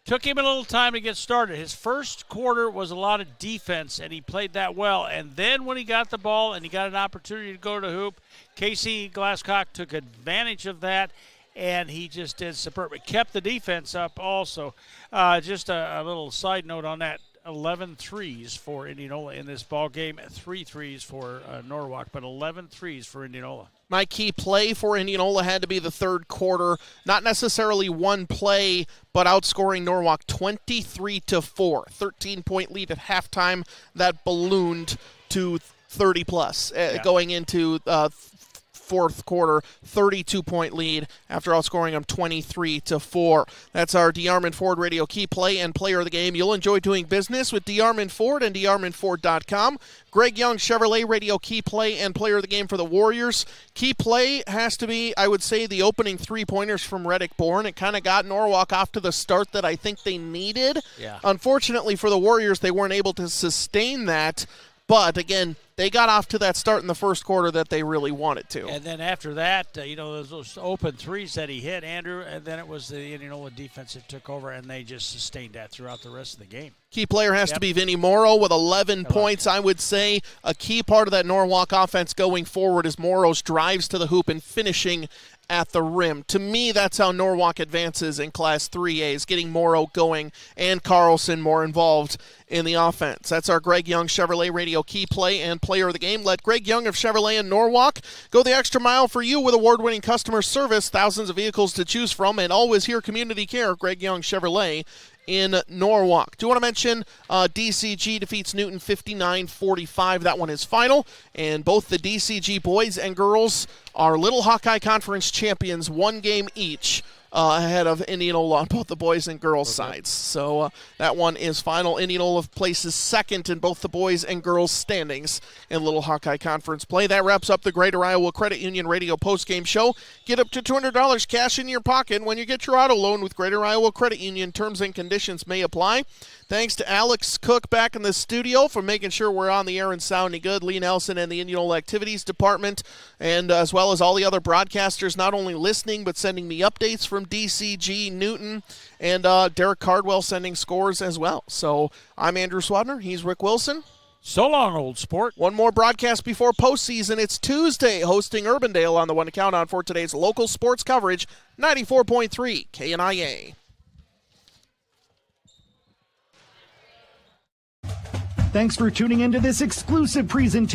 Took him a little time to get started. His first quarter was a lot of defense, and he played that well. And then when he got the ball and he got an opportunity to go to the hoop, Casey Glasscock took advantage of that, and he just did superb. It kept the defense up also. Just a little side note on that. 11 threes for Indianola in this ball game, 3 threes for Norwalk, but 11 threes for Indianola. My key play for Indianola had to be the third quarter. Not necessarily one play, but outscoring Norwalk 23-4. 13-point lead at halftime. That ballooned to 30-plus going into fourth quarter, 32-point lead after outscoring them 23-4. That's our DeArmond Ford Radio key play and player of the game. You'll enjoy doing business with DeArmond Ford and DeArmondFord.com. Greg Young Chevrolet Radio key play and player of the game for the Warriors. Key play has to be, I would say, the opening 3-pointers from Reddick Bourne. It kind of got Norwalk off to the start that I think they needed. Yeah. Unfortunately for the Warriors, they weren't able to sustain that. But, again, they got off to that start in the first quarter that they really wanted to. And then after that, those open threes that he hit, Andrew, and then it was the Indianola defense that took over, and they just sustained that throughout the rest of the game. Key player has to be Vinny Morrow with 11 points. I would say a key part of that Norwalk offense going forward is Morrow's drives to the hoop and finishing at the rim. To me, that's how Norwalk advances in Class 3A, is getting Morrow going and Carlson more involved in the offense. That's our Greg Young Chevrolet Radio key play and player of the game. Let Greg Young of Chevrolet in Norwalk go the extra mile for you with award-winning customer service, thousands of vehicles to choose from, and always here community care. Greg Young Chevrolet in Norwalk. Do you want to mention DCG defeats Newton 59-45. That one is final. And both the DCG boys and girls are Little Hawkeye Conference champions, 1 game each. Ahead of Indianola on both the boys and girls sides. So that one is final. Indianola places second in both the boys and girls standings in Little Hawkeye Conference play. That wraps up the Greater Iowa Credit Union Radio postgame show. Get up to $200 cash in your pocket when you get your auto loan with Greater Iowa Credit Union. Terms and conditions may apply. Thanks to Alex Cook back in the studio for making sure we're on the air and sounding good. Lee Nelson and the Indianola Activities Department, and as well as all the other broadcasters not only listening but sending me updates from from DCG, Newton, and Derek Cardwell sending scores as well. So I'm Andrew Swadner. He's Rick Wilson. So long, old sport. One more broadcast before postseason. It's Tuesday, hosting Urbandale on the one to count on for today's local sports coverage, 94.3 KNIA. Thanks for tuning into this exclusive presentation.